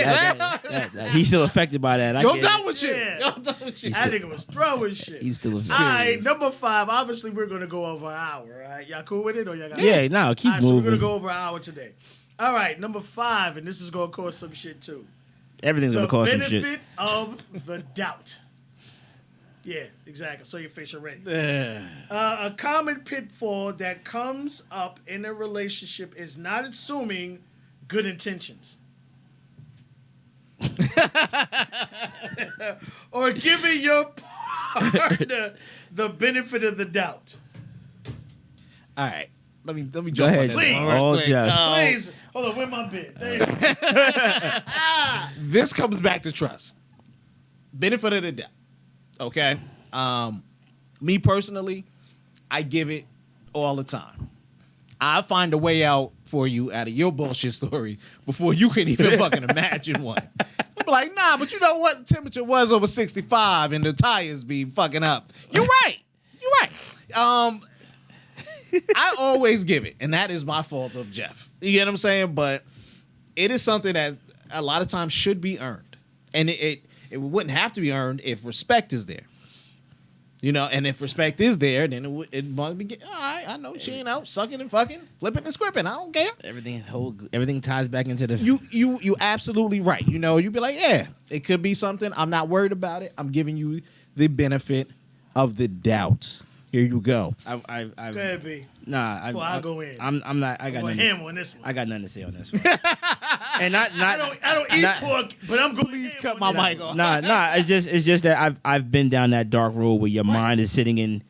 He's still affected by that. Yo, I'm done with you. Yeah. Yo, I'm done with you. That nigga was throwing shit. He's still All right, number 5. Obviously, we're going to go over an hour. All right, y'all cool with it? Or y'all got Yeah, no, keep all right, so we're moving. going to go over an hour today. All right, number 5, and this is going to cause some shit, too. Everything's going to cause some shit. The benefit of the doubt. Yeah, exactly. So your face already. A common pitfall that comes up in a relationship is not assuming good intentions. Or giving your partner the benefit of the doubt. All right. Let me jump Go ahead. on this one Please. real Oh, quick. Jeff. Please. Hold on, where's my bid? There you go. This comes back to trust. Benefit of the doubt. Okay? Me personally, I give it all the time. I find a way out for you out of your bullshit story before you can even fucking imagine one. I'm like, nah, but you know what? The temperature was over 65 and the tires be fucking up. You're right. You're right. I always give it, and that is my fault of Jeff. You get what I'm saying? But it is something that a lot of times should be earned. And it wouldn't have to be earned if respect is there. And if respect is there, then it must be, all right, I know she ain't out sucking and fucking, flipping and scripping. I don't care. Everything ties back into the... You absolutely right. You'd be like, yeah, it could be something. I'm not worried about it. I'm giving you the benefit of the doubt. Here you go. Go ahead, B. Nah, Before I go in. I'm not. I got I'm nothing. him on this one. I got nothing to say on this one. And not. I don't eat pork, but I'm going to cut my mic off. Nah. It's just that I've been down that dark road where your mind is sitting in,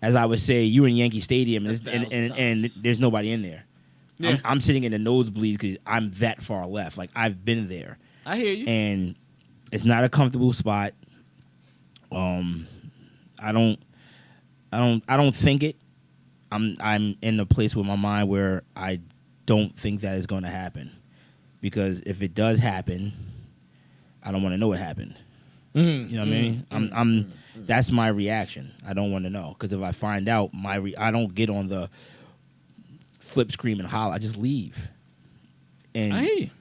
as I would say, you're in Yankee Stadium and there's nobody in there. Yeah. I'm sitting in the nosebleeds because I'm that far left. Like, I've been there. I hear you. And it's not a comfortable spot. I don't think it. I'm in a place with my mind where I don't think that is going to happen, because if it does happen, I don't want to know what happened. You know what I mean? That's my reaction. I don't want to know, because if I find out, I don't get on the flip, scream, and holler. I just leave. And I hear you.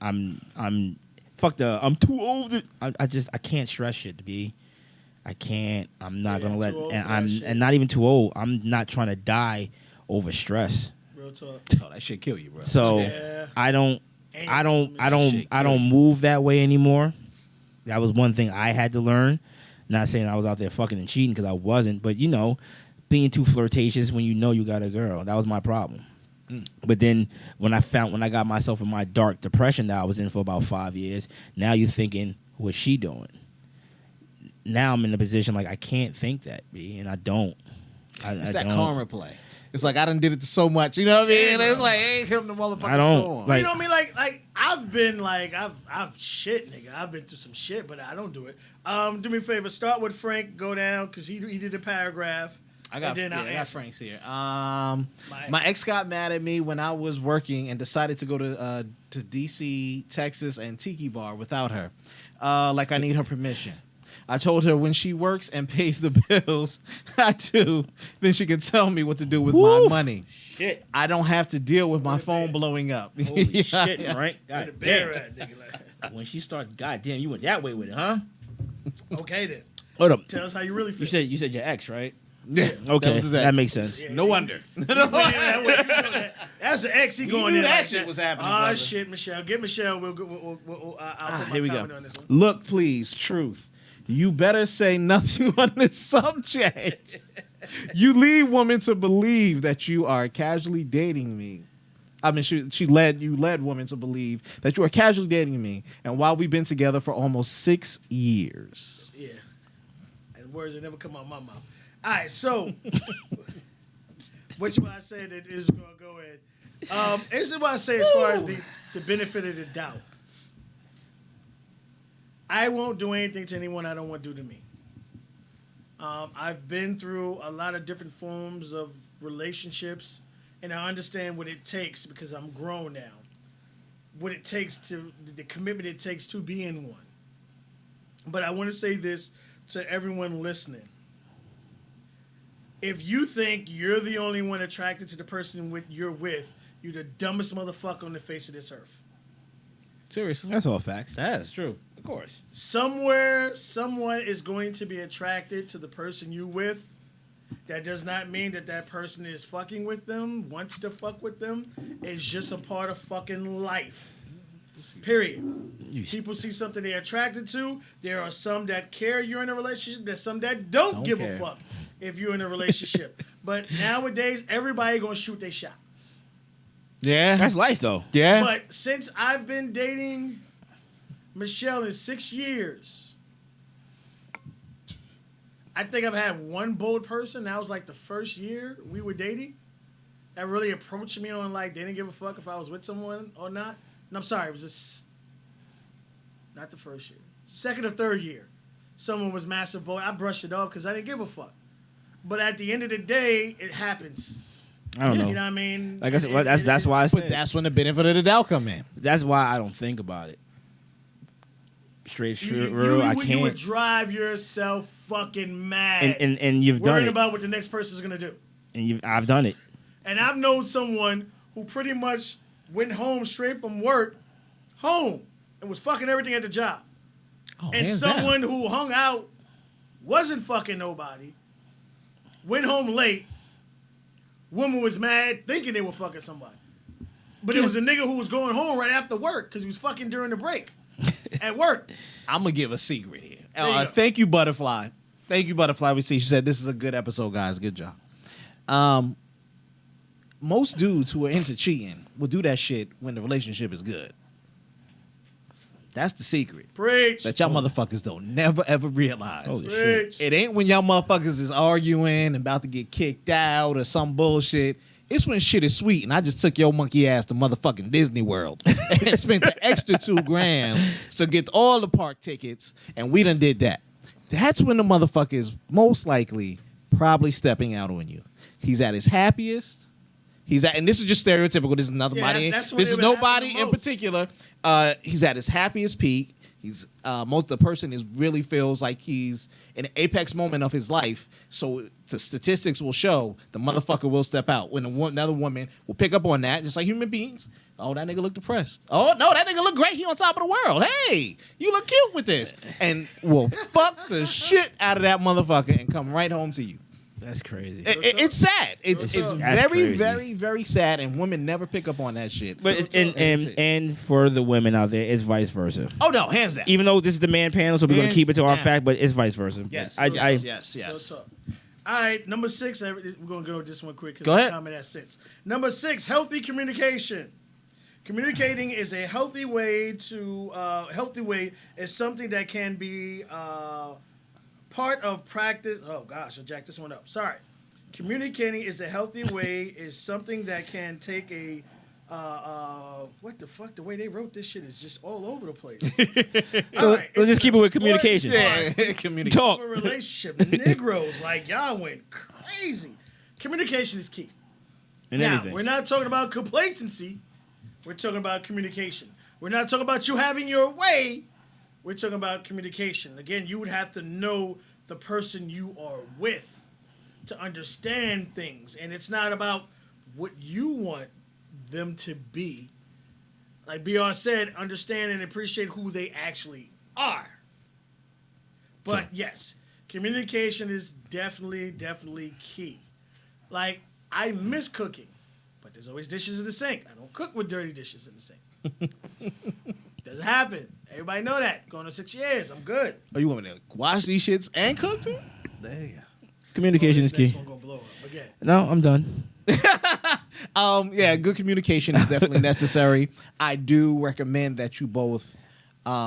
I'm fuck the. I'm too old. I can't stress shit to be. I can't. I'm not gonna let. And not even too old. I'm not trying to die over stress. Real talk. Oh, that shit kill you, bro. So Yeah. I don't move that way anymore. That was one thing I had to learn. Not saying I was out there fucking and cheating, because I wasn't, but being too flirtatious when you know you got a girl. That was my problem. But then when I got myself in my dark depression that I was in for about 5 years, now you're thinking, what's she doing? Now I'm in a position like I can't think that, B, and I don't. It's that karma play. It's like I done did it to so much, you know what I mean? And it's like, hey, him the motherfucking I don't, storm. like- You know what I mean? Like I've been like I've shit, nigga. I've been through some shit, but I don't do it. Do me a favor. Start with Frank. Go down, because he did the paragraph. I got answer. Frank's here. My ex got mad at me when I was working and decided to go to DC, Texas, and Tiki Bar without her. Like I need her permission. I told her when she works and pays the bills, I do, then she can tell me what to do with my Woof. money. Shit. I don't have to deal with my phone blowing up. Holy Yeah, shit, yeah. Frank. Where the God bear damn. at, nigga? Like, When she started, goddamn, you went that way with it, huh? okay then. Hold up. Tell us how you really feel. You said your ex, right? Yeah, Okay, was his that ex. makes sense. Yeah. No wonder. That's the ex. He We going knew in that like shit that. was happening, Oh brother. shit, Michelle. Get Michelle. I'll put my here we go. comment on this one. Look, please, truth. You better say nothing on this subject. You lead women to believe that you are casually dating me. I mean, you led women to believe that you are casually dating me, and while we've been together for almost 6 years. Yeah. And words that never come out my mouth. All right, so which one I say that is going to go in. This is what I say as far as the benefit of the doubt. I won't do anything to anyone I don't want to do to me. I've been through a lot of different forms of relationships, and I understand what it takes because I'm grown now. What it takes the commitment it takes to be in one. But I want to say this to everyone listening. If you think you're the only one attracted to the person you're with, you're the dumbest motherfucker on the face of this earth. Seriously. That's all facts. That's true. Of course. Somewhere, someone is going to be attracted to the person you with. That does not mean that person is fucking with them, wants to fuck with them. It's just a part of fucking life. Period. People see something they're attracted to. There are some that care you're in a relationship. There's some that don't give care. a fuck if you're in a relationship. But nowadays, everybody gonna shoot their shot. Yeah. That's life, though. yeah. But since I've been dating Michelle in 6 years, I think I've had one bold person. That was like the first year we were dating. That really approached me on like they didn't give a fuck if I was with someone or not. And I'm sorry, it was not the first year. Second or third year. Someone was massive bold. I brushed it off because I didn't give a fuck. But at the end of the day, it happens. I don't know. You know what I mean? Like I said, that's why I said But that's when the benefit of the doubt come in. that's why I don't think about it. Straight, You real. I you would can't. drive yourself fucking mad. And you've done worrying it. about what the next person's gonna do. And I've done it. And I've known someone who pretty much went home straight from work, home, and was fucking everything at the job. Oh, And hands someone down. who hung out, wasn't fucking nobody, went home late, woman was mad, thinking they were fucking somebody. But it was a nigga who was going home right after work because he was fucking during the break at work. I'm gonna give a secret here. There you go. Thank you, Butterfly. Thank you, Butterfly. We see. She said this is a good episode, guys. Good job. Most dudes who are into cheating will do that shit when the relationship is good. That's the secret Preach. that y'all motherfuckers don't never ever realize. Holy shit. Preach. It ain't when y'all motherfuckers is arguing and about to get kicked out or some bullshit. It's when shit is sweet and I just took your monkey ass to motherfucking Disney World and spent the extra $2,000 to get all the park tickets and we done did that. That's when the motherfucker is most likely probably stepping out on you. He's at his happiest. And this is just stereotypical. This is Yeah, nobody. that's when This it is would happen nobody the in most. particular. He's at his happiest peak. He's the person is really feels like he's in an apex moment of his life. So the statistics will show the motherfucker will step out when another woman will pick up on that, just like human beings. Oh, that nigga look depressed. Oh no, that nigga look great. He on top of the world. Hey, you look cute with this, and will fuck the shit out of that motherfucker and come right home to you. That's crazy. It's sad. It's That's very, crazy. very, very sad, and women never pick up on that shit. But it's, That's it. and for the women out there, it's vice versa. Oh no, hands down. Even though this is the man panel, so we're gonna Hands keep it to our down. fact, but it's vice versa. Yes, I yes. Real talk. All right, number 6. We're gonna go this one quick Go because ahead. it's common at 6. Number 6, healthy communication. Communicating is a healthy way is something that can be part of practice. Oh gosh, I jacked this one up. Sorry. Communicating is a healthy way is something that can take a what the fuck? The way they wrote this shit is just all over the place. All right, let's just it's keep it with an communication. important part Communicate. Talk. of a relationship. Negroes, like y'all went crazy. Communication is key. And Now, everything. we're not talking about complacency. We're talking about communication. We're not talking about you having your way. We're talking about communication. Again, you would have to know the person you are with to understand things. And it's not about what you want them to be. Like BR said, understand and appreciate who they actually are. But yes, communication is definitely key. Like, I miss cooking, but there's always dishes in the sink. I don't cook with dirty dishes in the sink. Doesn't happen. Everybody know that. Going on 6 years, I'm good. Oh, you want me to wash these shits and cook them? There you go. Communication is This next key. one gonna blow up. Again. No, I'm done. Yeah, good communication is definitely necessary. I do recommend that you both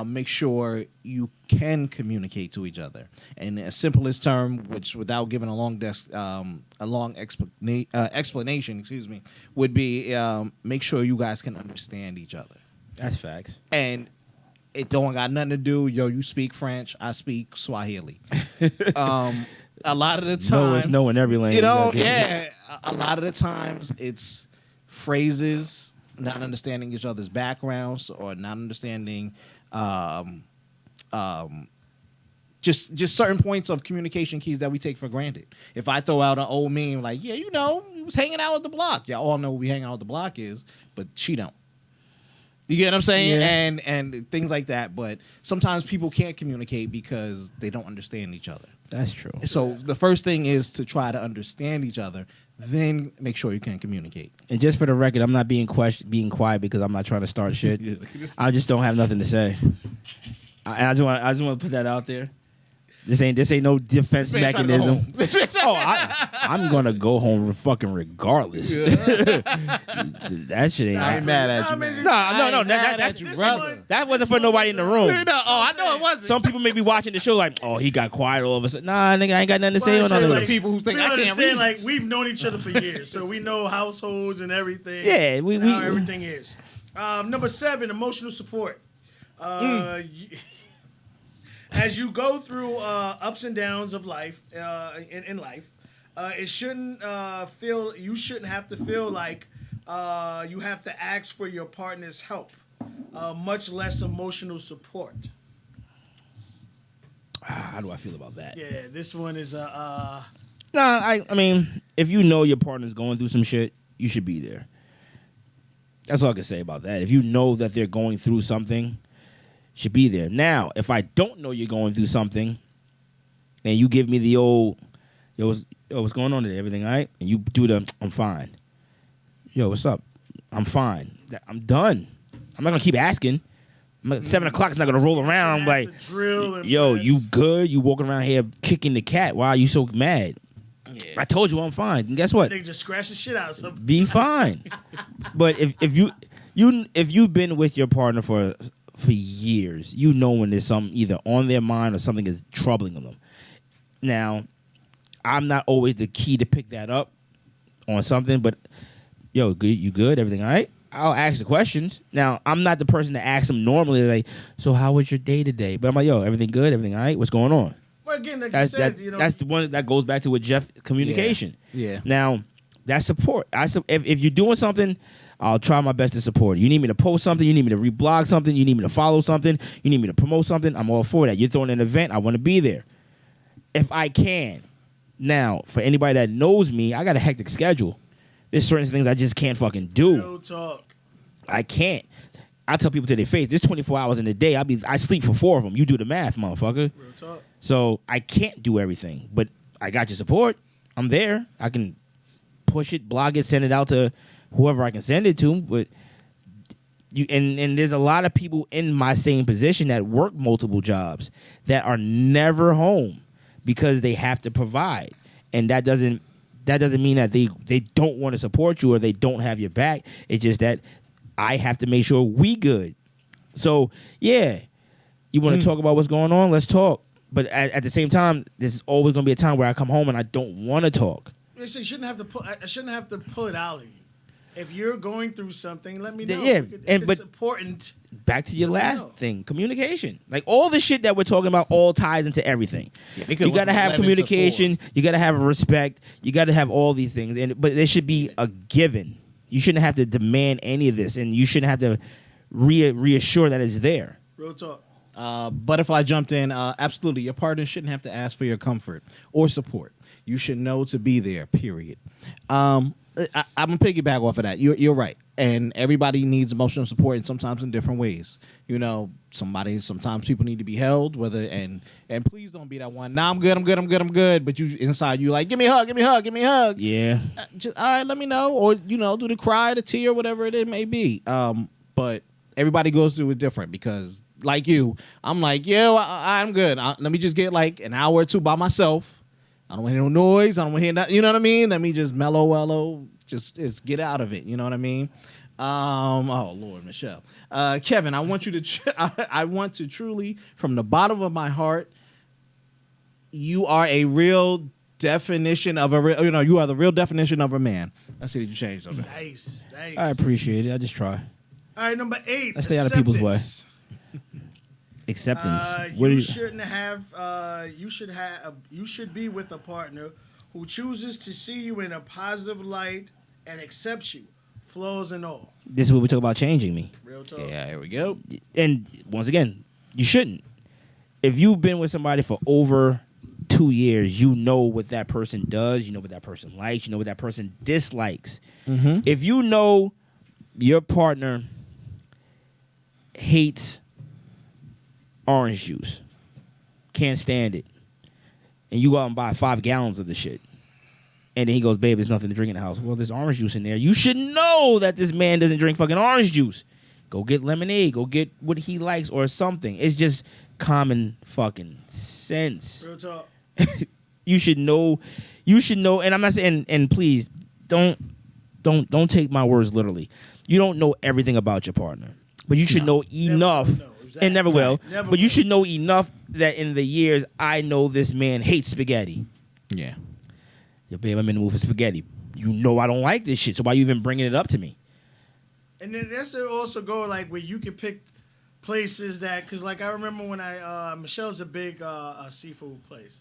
make sure you can communicate to each other. And the simplest term, which without giving a long explanation, excuse me, would be make sure you guys can understand each other. That's facts. And it don't got nothing to do. Yo, you speak French, I speak Swahili. A lot of the time, No in every language. you know, yeah. A lot of the times it's phrases, not understanding each other's backgrounds, or not understanding just certain points of communication keys that we take for granted. If I throw out an old meme like, yeah, you know, he was hanging out at the block. Y'all all know what we hanging out at the block is, but she don't. You get what I'm saying? Yeah. And things like that. But sometimes people can't communicate because they don't understand each other. That's true. So the first thing is to try to understand each other, then make sure you can communicate. And just for the record, I'm not being quiet because I'm not trying to start shit. I just don't have nothing to say. I just want to put that out there. This ain't no defense Man, trying to go mechanism. home. I'm gonna go home fucking regardless. That shit ain't. I ain't mad at you, man. No. I ain't mad That at you, brother. That wasn't for nobody in the room. No, I know it wasn't. Some people may be watching the show like, oh, he got quiet all of a sudden. Nah, nigga, I ain't got nothing to say Well, on none of like, this. people who think we I can't understand, read. like, we've known each other for years, so we know households and everything. Yeah, we- and we- how everything is. Number 7, emotional support. As you go through ups and downs of life, in life, it shouldn't you shouldn't have to feel like you have to ask for your partner's help, much less emotional support. How do I feel about that? Yeah, this one is Nah, I mean, if you know your partner's going through some shit, you should be there. That's all I can say about that. If you know that they're going through something, should be there. Now, if I don't know you're going through something, and you give me the old, yo, what's going on today? Everything all right? And you do the, I'm fine. Yo, what's up? I'm fine. I'm done. I'm not gonna keep asking. 7 o'clock is not gonna roll around. I'm like, yo, you good? You walking around here kicking the cat? Why are you so mad? Yeah. I told you I'm fine. And guess what? They just scratch the shit out of something. Be fine. But if you've been with your partner for years, you know when there's something either on their mind or something is troubling them. Now, I'm not always the key to pick that up on something, but yo, you good? Everything all right? I'll ask the questions. Now, I'm not the person to ask them normally, like, so how was your day today? But I'm like, yo, everything good? Everything all right? What's going on? Well, again, like you said, you know, that's the one that goes back to with Jeff, communication. Yeah. Now, that's support. If you're doing something, I'll try my best to support. You need me to post something, you need me to reblog something, you need me to follow something, you need me to promote something, I'm all for that. You're throwing an event, I want to be there. If I can. Now, for anybody that knows me, I got a hectic schedule. There's certain things I just can't fucking do. no talk. I can't. I tell people to their face, there's 24 hours in a day. I sleep for 4 of them. You do the math, motherfucker. Real talk. So I can't do everything, but I got your support. I'm there. I can push it, blog it, send it out to whoever I can send it to. But and there's a lot of people in my same position that work multiple jobs that are never home because they have to provide, and that doesn't mean that they don't want to support you or they don't have your back. It's just that I have to make sure we good. So yeah, you want to talk about what's going on? Let's talk. But at the same time, there's always going to be a time where I come home and I don't want to talk. I shouldn't have to pull it out of you. If you're going through something, let me know. Yeah, if it's important. Back to your Let me last know. thing, communication. Like all the shit that we're talking about all ties into everything. they could've You got to went from have 11 to communication. You got to have respect. You got to have all these things. But there should be a given. You shouldn't have to demand any of this, and you shouldn't have to reassure that it's there. Real talk. Butterfly jumped in. Absolutely, your partner shouldn't have to ask for your comfort or support. You should know to be there. Period. I'm gonna piggyback off of that. You're right, and everybody needs emotional support, and sometimes in different ways. You know, sometimes people need to be held. And please don't be that one. Nah, I'm good. But you inside, you like, give me a hug. Yeah. Just all right, let me know, or do the cry, the tear, whatever it may be. But everybody goes through it different because, like you, I'm like, I'm good. Let me just get like an hour or two by myself. I don't want to hear no noise. I don't want to hear that. You know what I mean? Let me just mellow, just get out of it. You know what I mean? Oh Lord, Michelle, Kevin, I want you to. I want to truly, from the bottom of my heart, you are a real definition of a. You are the real definition of a man. I see that you changed something. Nice. I appreciate it. I just try. All right, number 8. I stay out of people's way. Acceptance. You shouldn't have. You should be with a partner who chooses to see you in a positive light and accepts you, flaws and all. This is what we talk about changing me. Real talk. Yeah, here we go. And once again, you shouldn't. If you've been with somebody for over 2 years, you know what that person does. You know what that person likes. You know what that person dislikes. Mm-hmm. If you know your partner hates orange juice, can't stand it, and you go out and buy 5 gallons of the shit, and then he goes, babe, there's nothing to drink in the house. Well, there's orange juice in there. You should know that this man doesn't drink fucking orange juice. Go get lemonade. Go get what he likes or something. It's just common fucking sense. Real talk. You should know, and I'm not saying, and please don't take my words literally. You don't know everything about your partner, but you should know enough. And never will. But you should know enough that in the years, I know this man hates spaghetti. Yeah. Yo, babe, I'm in the mood for spaghetti. You know I don't like this shit, so why you even bringing it up to me? And then that's also go like where you can pick places that, because like I remember when Michelle's a big seafood place.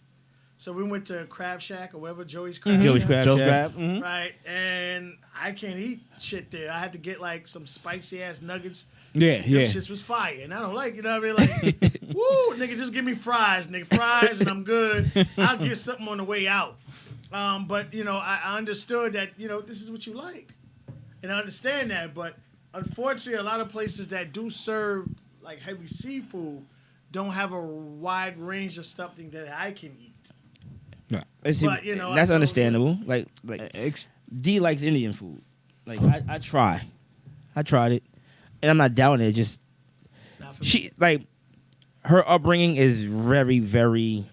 So we went to Crab Shack or whatever, Joey's Crab Joey's Shack. Crab Shack. Mm-hmm. Right, and I can't eat shit there. I had to get like some spicy ass nuggets. Yeah. Them shits was fire, and I don't like it. You know what I mean? Like, woo, nigga, just give me fries, nigga, fries, and I'm good. I'll get something on the way out. But I understood that this is what you like, and I understand that. But unfortunately, a lot of places that do serve like heavy seafood don't have a wide range of something that I can eat. Right. But, that's understandable. Like D likes Indian food. Like I tried it, and I'm not doubting it. Just she like her upbringing is very, very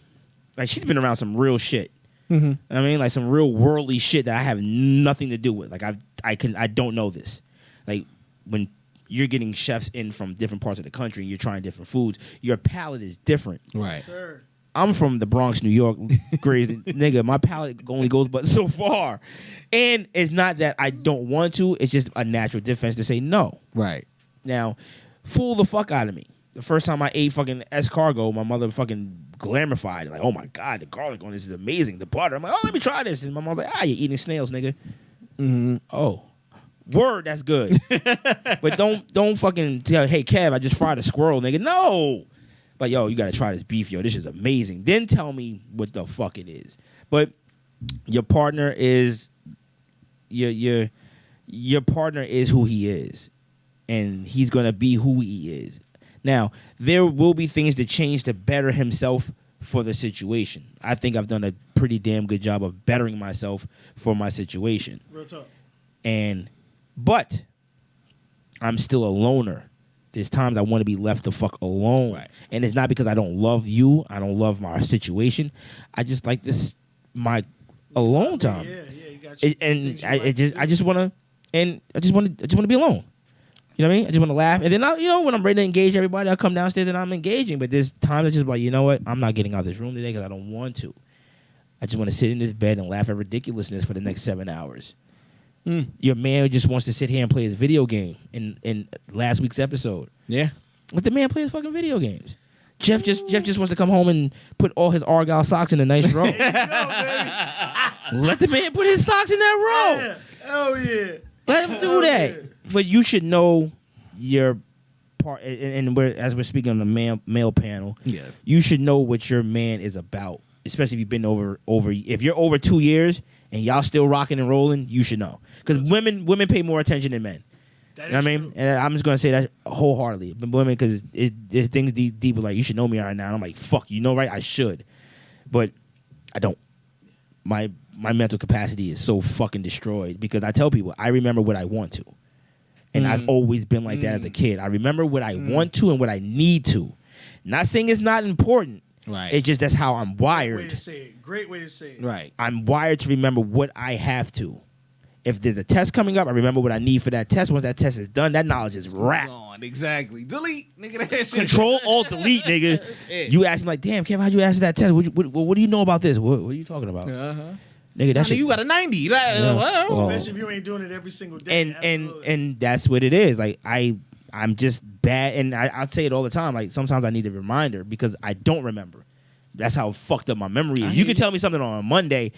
like she's been around some real shit. Mm-hmm. I mean, like some real worldly shit that I have nothing to do with. Like I don't know this. Like when you're getting chefs in from different parts of the country and you're trying different foods, your palate is different. Right. Sir. I'm from the Bronx, New York, crazy nigga. My palate only goes but so far, and it's not that I don't want to. It's just a natural defense to say no. Right. Now, fool the fuck out of me. The first time I ate fucking escargot, my mother fucking glamorified, like, oh my God, the garlic on this is amazing. The butter. I'm like, oh, let me try this. And my mom's like, you're eating snails, nigga. Mm-hmm. Oh. Word, that's good. But don't fucking tell, hey, Kev, I just fried a squirrel, nigga. No. But, yo, you got to try this beef, yo. This is amazing. Then tell me what the fuck it is. But your partner is, your partner is who he is. And he's going to be who he is. Now, there will be things to change to better himself for the situation. I think I've done a pretty damn good job of bettering myself for my situation. Real talk. But I'm still a loner. There's times I want to be left the fuck alone. Right. And it's not because I don't love you. I don't love my situation. I just like this, my alone time. Yeah, you got you. And I just want to be alone. You know what I mean? I just want to laugh. And then, when I'm ready to engage everybody, I'll come downstairs and I'm engaging. But there's times I just like, you know what? I'm not getting out of this room today because I don't want to. I just want to sit in this bed and laugh at ridiculousness for the next 7 hours. Your man just wants to sit here and play his video game in last week's episode. Yeah. Let the man play his fucking video games. Jeff just wants to come home and put all his Argyle socks in a nice row. Let the man put his socks in that row. Yeah. Oh, yeah. Let him do that. Yeah. But you should know your part, and as we're speaking on the male panel, Yeah. you should know what your man is about, especially if you've been over. If you're over 2 years and y'all still rocking and rolling, you should know because women pay more attention than men. That You know what I is mean? true. And I'm just gonna say that wholeheartedly. But women, because there's things deeper like you should know me right now. And I'm like, fuck, you know, right? I should, but I don't. My mental capacity is so fucking destroyed because I tell people I remember what I want to, and I've always been like that as a kid. I remember what I want to and what I need to. Not saying it's not important. Right. It's just that's how I'm Great way wired. to say it. Great way to say it. Right. I'm wired to remember what I have to. If there's a test coming up, I remember what I need for that test. Once that test is done, that knowledge is wrapped. On, exactly. Delete, nigga. That shit. Control, Alt, Delete, nigga. it. You ask me like, damn, Kev, how'd you answer that test? What do you know about this? What are you talking about? Uh-huh. Nigga, that shit. You got a 90. Yeah. Well, Especially if you ain't doing it every single day. and Absolutely. that's what it is. Like I'm just bad, and I say it all the time. Like sometimes I need a reminder because I don't remember. That's how fucked up my memory is. You can tell me something on a Monday,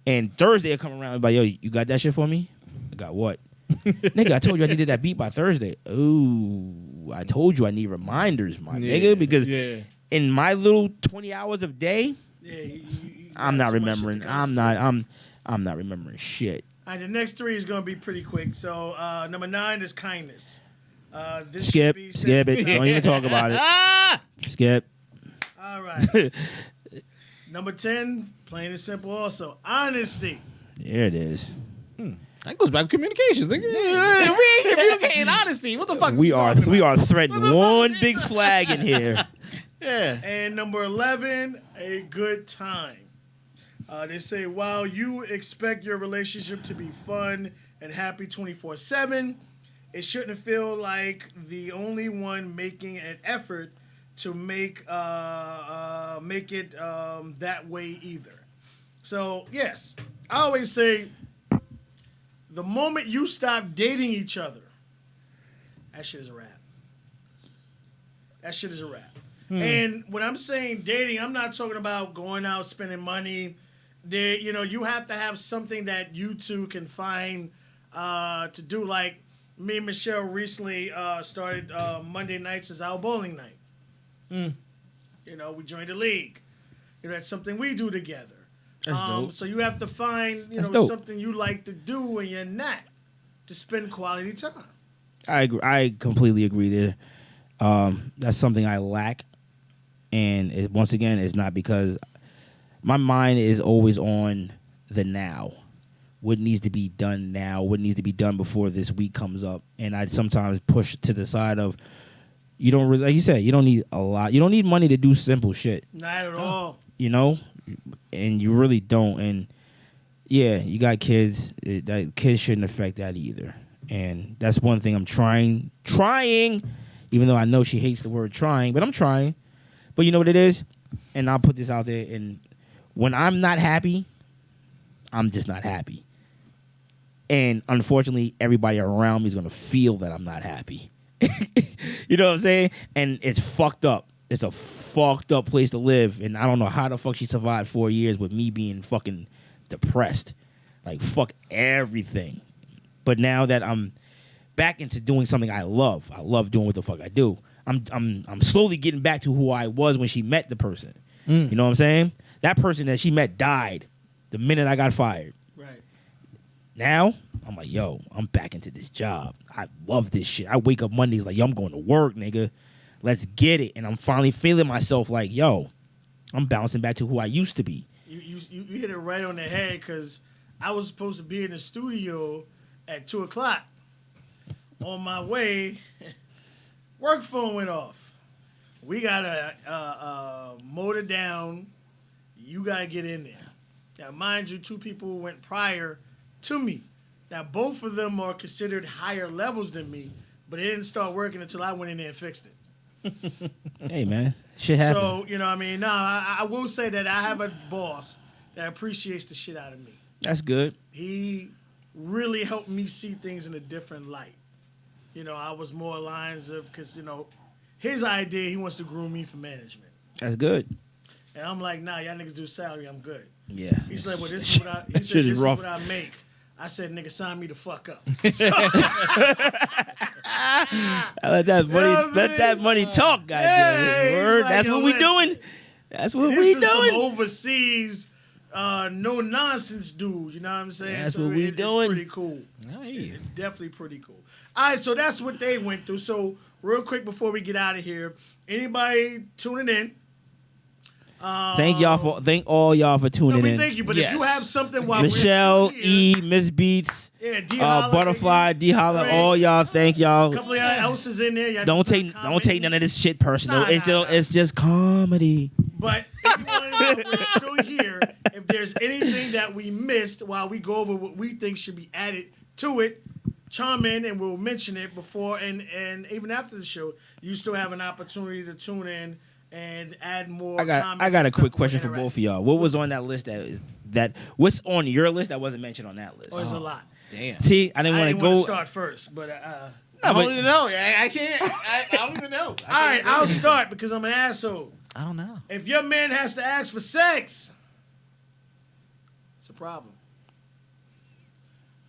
and Thursday I come around and be like, yo, you got that shit for me? I got what? Nigga, I told you I needed that beat by Thursday. Ooh, I told you I need reminders, my nigga, because in my little 20 hours of day, Yeah, you I'm got not so much shit remembering. to go I'm not remembering shit. All right, the next three is going to be pretty quick. So number 9 is kindness. This should Skip be it. Don't even talk about it. Skip. All right. Number 10, plain and simple also, honesty. There it is. that goes back to communications, nigga. We ain't communicating honesty. What the fuck? We are threatening one big flag in here. Yeah. And number 11, a good time. They say, while you expect your relationship to be fun and happy 24/7, it shouldn't feel like the only one making an effort to make it that way either. So, yes, I always say the moment you stop dating each other, that shit is a wrap. That shit is a wrap. And when I'm saying dating, I'm not talking about going out spending money. You have to have something that you two can find to do. Like me and Michelle recently started Monday nights as our bowling night. We joined the league. That's something we do together. That's dope. So you have to find That's dope. something you like to do when you're not to spend quality time. I agree. I completely agree there. That's something I lack, and once again, it's not because my mind is always on the now. What needs to be done now? What needs to be done before this week comes up? And I sometimes push to the side of you don't really, like you said, you don't need a lot. You don't need money to do simple shit. Not at all. And you really don't. And yeah, you got kids. That kids shouldn't affect that either. And that's one thing I'm trying, even though I know she hates the word trying, but I'm trying. But you know what it is? And I'll put this out there. And when I'm not happy, I'm just not happy. And unfortunately, everybody around me is going to feel that I'm not happy. You know what I'm saying? And it's fucked up. It's a fucked up place to live. And I don't know how the fuck she survived 4 years with me being fucking depressed. Like, fuck everything. But now that I'm back into doing something I love doing what the fuck I do. I'm slowly getting back to who I was when she met the person. You know what I'm saying? That person that she met died the minute I got fired. Right. Now, I'm like, yo, I'm back into this job. I love this shit. I wake up Mondays like, yo, I'm going to work, nigga. Let's get it. And I'm finally feeling myself like, yo, I'm bouncing back to who I used to be. You hit it right on the head because I was supposed to be in the studio at 2 o'clock. On my way, work phone went off. We got to motor down. You got to get in there. Now, mind you, 2 people went prior to me. Now, both of them are considered higher levels than me, but it didn't start working until I went in there and fixed it. Hey, man. Shit happens. So, you know what I mean? No, I will say that I have a boss that appreciates the shit out of me. That's good. He really helped me see things in a different light. I was more lines of, because, his idea, he wants to groom me for management. That's good. And I'm like, nah, y'all niggas do salary, I'm good. Yeah. He said, well, this is what I make. I said, nigga, sign me the fuck up. Let that money, know what I let mean? that money talk, goddamn Yeah, it. he's Word. like, That's yo, what we listen. doing. That's what This we is some doing. overseas, no nonsense dude. You know what I'm saying? That's so what we doing. It's pretty cool. Hey. It's definitely pretty cool. All right, so that's what they went through. So real quick before we get out of here, anybody tuning in? Thank all y'all for No, tuning we in. thank you. But Yes. if you have something while Michelle, we're still here, E, Miss Beats, yeah, D-Holla, Butterfly, D Holla, Frank, all y'all. Thank a y'all. couple of y'all else is in there. Y'all Don't do take comedy. none of this shit personal. Nah, it's nah, just nah. it's just comedy. But if you want to know if we're still here, if there's anything that we missed while we go over what we think should be added to it, chime in and we'll mention it before and even after the show. You still have an opportunity to tune in and add more. I got comments a and stuff quick to question for interact. both of y'all. What was on that list what's on your list that wasn't mentioned on that list? Oh, there's a lot. Damn. See, I didn't I want didn't to want go. to start first, but I but- don't even know. I can't. I don't even know. all right, I'll start because I'm an asshole. I don't know. If your man has to ask for sex, it's a problem.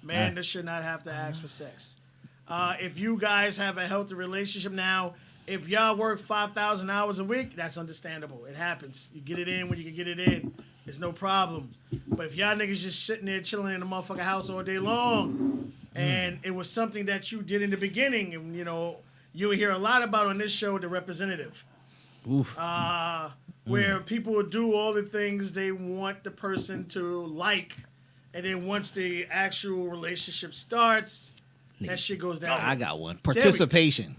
Man, this should not have to ask for sex. If you guys have a healthy relationship now, if y'all work 5,000 hours a week, that's understandable. It happens. You get it in when you can get it in. It's no problem. But if y'all niggas just sitting there chilling in the motherfucking house all day long, and it was something that you did in the beginning, and you know, you will hear a lot about on this show, the representative. Oof. Where people will do all the things they want the person to like, and then once the actual relationship starts, that shit goes down. I got one. Participation.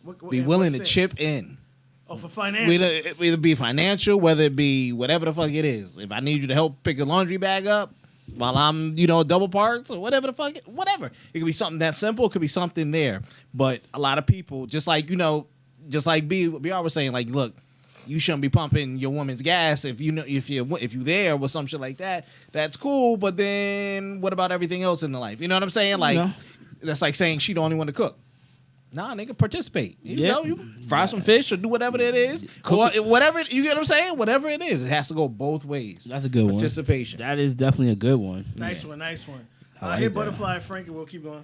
What- Be in willing what to sense? chip in. Oh, for financial. Either be financial, whether it be whatever the fuck it is. If I need you to help pick a laundry bag up while I'm, double parked or whatever the fuck, whatever. It could be something that simple. It could be something there. But a lot of people, just like BR was saying, like, look, you shouldn't be pumping your woman's gas if you there with some shit like that. That's cool. But then what about everything else in the life? You know what I'm saying? Like, No. that's like saying she the only one to cook. Nah, nigga, participate. You Yeah. know, you can fry some fish or do whatever it is. Or whatever, you get what I'm saying? Whatever it is, it has to go both ways. That's a good one. Participation. That is definitely a good one. Nice one. I like Hit that. Butterfly, Frank, and we'll keep going.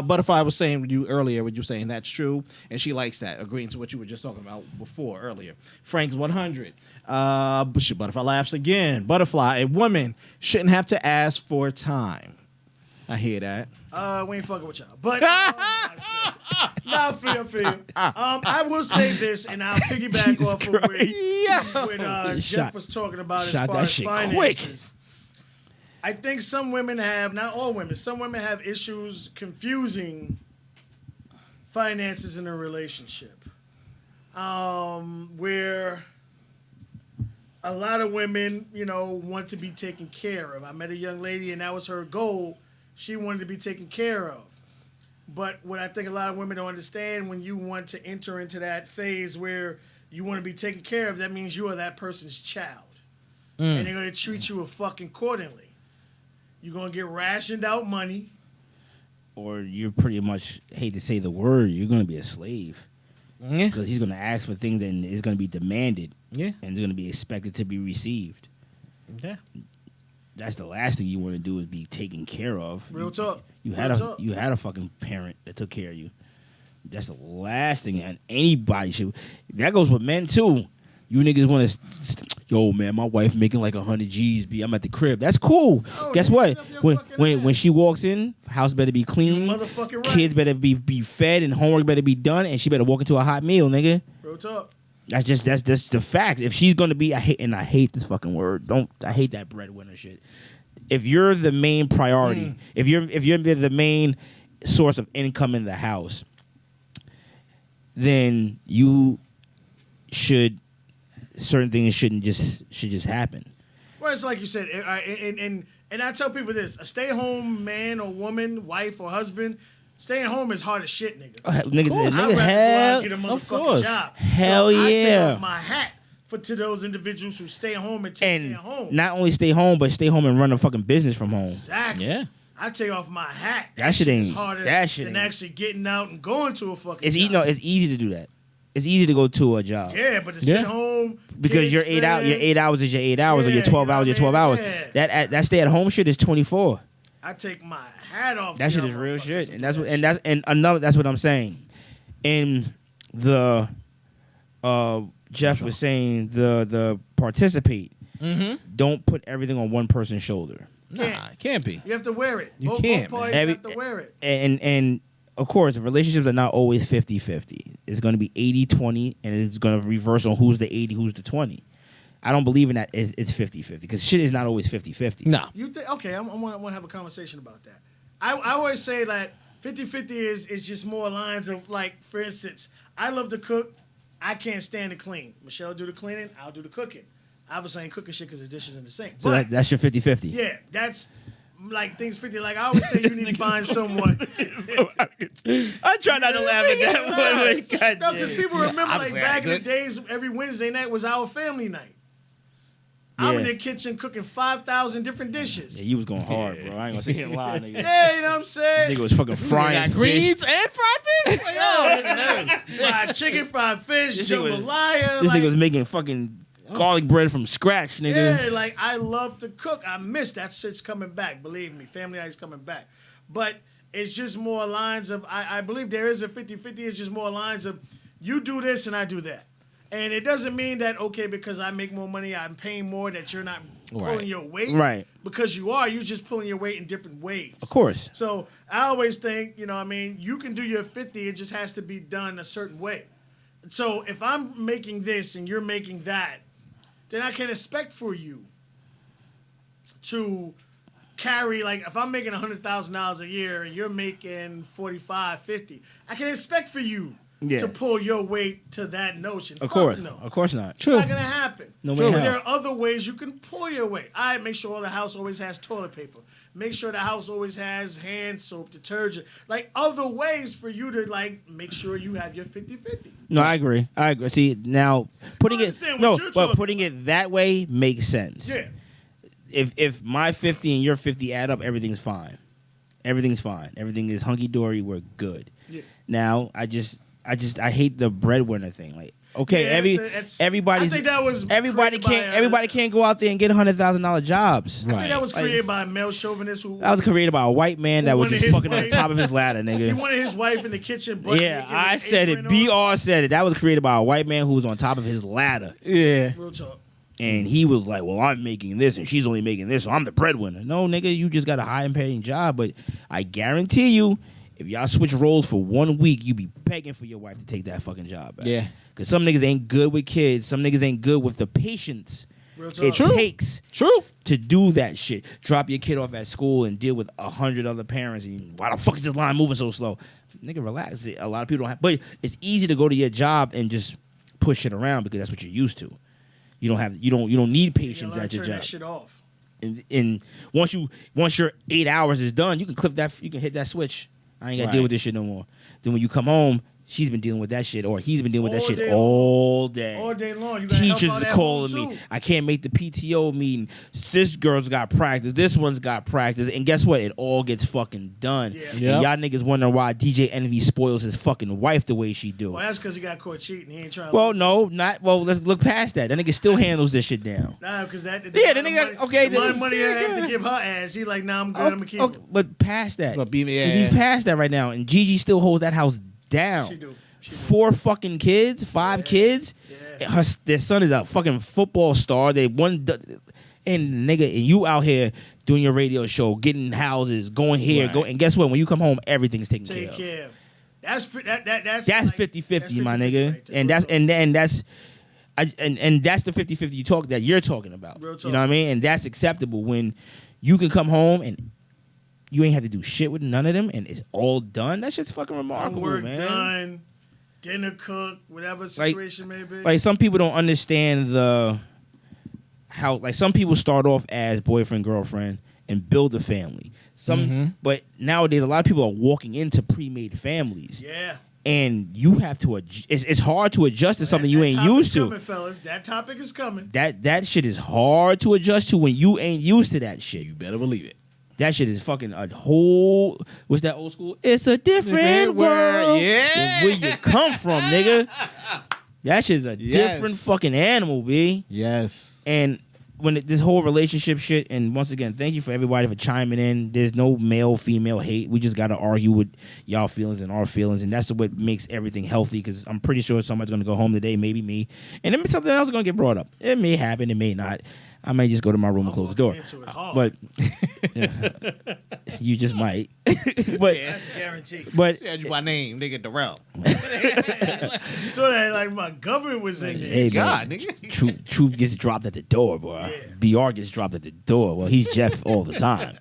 Butterfly was saying with you earlier, what you saying that's true, and she likes that, agreeing to what you were just talking about before earlier. Frank's 100. Butterfly laughs again. Butterfly, a woman shouldn't have to ask for time. I hear that. We ain't fucking with y'all. But I feel you. I will say this, and I'll piggyback Jesus off of what Christ. Jeff Shot- was talking about as shot far that as shit finances. I think some women have, not all women, some women have issues confusing finances in a relationship. Where a lot of women, want to be taken care of. I met a young lady, and that was her goal. She wanted to be taken care of. But what I think a lot of women don't understand, when you want to enter into that phase where you want to be taken care of, that means you are that person's child. And they're going to treat you accordingly. You're going to get rationed out money. Or you're pretty much, hate to say the word, you're going to be a slave. Yeah. Because he's going to ask for things and it's going to be demanded. Yeah. And it's going to be expected to be received. Yeah. That's the last thing you want to do is be taken care of. Real talk. You Real had talk. you had a fucking parent that took care of you. That's the last thing, and anybody should. That goes with men too. You niggas want to, yo man, my wife making like 100 G's. I'm at the crib. That's cool. Oh, Guess nigga, what? get off your When fucking when ass. she walks in, house better be clean. You motherfucking right. Kids better be fed, and homework better be done, and she better walk into a hot meal, nigga. Real talk. That's just the fact. If she's gonna be, I hate this fucking word. I hate that breadwinner shit. If you're the main priority, if you're the main source of income in the house, then you should, certain things should just happen. Well, it's like you said, and I tell people this: a stay-home man or woman, wife or husband, staying home is hard as shit, nigga. Nigga, I'd rather nigga, go out hell, and get a of motherfucking course. job. Hell so I take yeah. off my hat to those individuals who stay home and take and care home. not only stay home, but stay home and run a fucking business from home. Exactly. Yeah. I take off my hat. That shit is ain't- harder that shit than ain't- actually getting out and going to a fucking It's job. it's easy to do that. It's easy to go to a job. Yeah, but to sit home Because kids, your 8 hours, your man, 8 hours is your 8 hours, or your Yeah, 12 you know hours, your what I 12 mean? hours. Yeah. That stay at home shit is 24. I take my hat off. That to shit y'all is real motherfuckers shit, who and do that's that what, shit. and that's and another. That's what I'm saying. In the, Jeff was saying the participate. Mm-hmm. Don't put everything on one person's shoulder. Nah, it can't be. You have to wear it. You Both can't, parties man. have to wear it. And of course, relationships are not always 50-50. It's going to be 80-20, and it's going to reverse on who's the 80, who's the 20. I don't believe in that. It's 50-50 because shit is not always 50-50. Nah. You think? Okay, I want to have a conversation about that. I always say that 50-50 is just more lines of, like, for instance, I love to cook. I can't stand to clean. Michelle do the cleaning. I'll do the cooking. Obviously, I ain't cooking shit because the dishes in the sink. So But that's your 50-50. yeah, that's like things 50. Like I always say, you need to find someone. I try not to laugh at that. No, because people remember like Obviously, back in the good. days, every Wednesday night was our family night. I'm in Yeah. the kitchen cooking 5,000 different dishes. Yeah, you was going hard, bro. I ain't gonna sit here and lie, nigga. Yeah, you know what I'm This saying? nigga was fucking frying Greens fish. and fried fish? Like, oh, nigga, Fried chicken, fried fish, This nigga was- jambalaya. This like, nigga was making fucking garlic bread from scratch, nigga. yeah, like I love to cook. I miss that shit's coming back. Believe me, family night's coming back. But it's just more lines of, I believe there is a 50-50. It's just more lines of, you do this and I do that. And it doesn't mean that, okay, because I make more money, I'm paying more, that you're not pulling Right. your weight. Right. Because you are. You're just pulling your weight in different ways. Of course. So I always think, you know what I mean, you can do your 50, it just has to be done a certain way. So if I'm making this and you're making that, then I can expect for you to carry, like if I'm making $100,000 a year and you're making 45, 50, I can expect for you Yeah. to pull your weight to that notion. Of Fuck course. no. Of course not. It's not gonna happen. No way in But hell. there are other ways you can pull your weight. I make sure the house always has toilet paper. Make sure the house always has hand soap, detergent. Like other ways for you to like make sure you have your 50-50. No, I agree. I agree. See, now putting I it understand no, what you're but talking putting it that way makes sense. Yeah. If my 50 and your 50 add up, everything's fine. Everything's fine. Everything is hunky dory. We're good. Yeah. Now I hate the breadwinner thing. Like, okay, Yeah, it's- everybody's I think that was everybody created can't by, everybody can't go out there and get $100,000 jobs. I think that was Like, created by a male chauvinist who That was created by a white man that Who was wanted just his fucking on the wife- top of his ladder, he nigga. wanted his wife in the kitchen. butt Yeah, naked I with said it. apron on. BR said it. That was created by a white man who was on top of his ladder. Yeah. Real talk. And he was like, well, I'm making this and she's only making this, so I'm the breadwinner. No, nigga, you just got a high paying job. But I guarantee you, if y'all switch roles for 1 week, you be begging for your wife to take that fucking job back. Yeah. Because some niggas ain't good with kids. Some niggas ain't good with the patience Real talk. it takes True. to do that shit. Drop your kid off at school and deal with 100 other parents. And why the fuck is this line moving so slow? Nigga, relax. A lot of people don't have, but it's easy to go to your job and just push it around because that's what you're used to. You don't need You patience gotta at your turn job. that shit off. And once your 8 hours is done, you can clip that. You can hit that switch. I ain't got to deal Right. with this shit no more. Then when you come home, she's been dealing with that shit, or he's been dealing with that All shit day all day. All day long. You gotta help Teachers out is at calling home, me. too. I can't make the PTO meeting. This girl's got practice. This one's got practice. And guess what? It all gets fucking done. Yeah. And Yep. y'all niggas wondering why DJ Envy spoils his fucking wife the way she do. Well, that's because he got caught cheating. He ain't trying. Well, no, not. Well, let's look past that. That nigga still handles this shit down. Nah, because that. Yeah, the nigga- okay, The then- money I had to give her ass. He like, nah, I'm good. I'm gonna keep. Okay, but past that, But be- 'Cause yeah. he's past that right now, and Gigi still holds that house down. She do. She do. 4 fucking kids, 5 kids. Yeah. Their son is a fucking football star. They won, and nigga, and you out here doing your radio show, getting houses, going here, Right. go, and guess what? When you come home, everything's taken Take care of. care. of. That's That's like- 50-50, that's my 50-50 nigga, right there. and Real that's talk. and that's. And that's the 50-50 you're talking about. Real You talk. know what I mean? And that's acceptable when you can come home and you ain't have to do shit with none of them and it's all done. That shit's fucking remarkable, Homework man. done, dinner cooked, whatever situation may be. Like some people don't understand how like some people start off as boyfriend, girlfriend and build a family. But nowadays a lot of people are walking into pre-made families. yeah. And you have to it's hard to adjust to something you That ain't topic's used to. coming, fellas. That topic is coming. That shit is hard to adjust to when you ain't used to that shit. You better believe it. That shit is fucking a whole. What's that old school? It's a different Different world. world. Yeah. Than where you come from, nigga. That shit's a different fucking animal, B. Yes. And when this whole relationship shit, and once again, thank you for everybody for chiming in. There's no male-female hate. We just got to argue with y'all feelings and our feelings, and that's what makes everything healthy, because I'm pretty sure somebody's going to go home today, maybe me, and then something else is going to get brought up. It may happen, it may not. I might just go to my room and close the door. But you just might. But that's a guarantee. But my name, nigga, Darrell. You saw that like my government was in there. Hey, God, man, nigga. Truth gets dropped at the door, boy. BR gets dropped at the door. Well, he's Jeff all the time.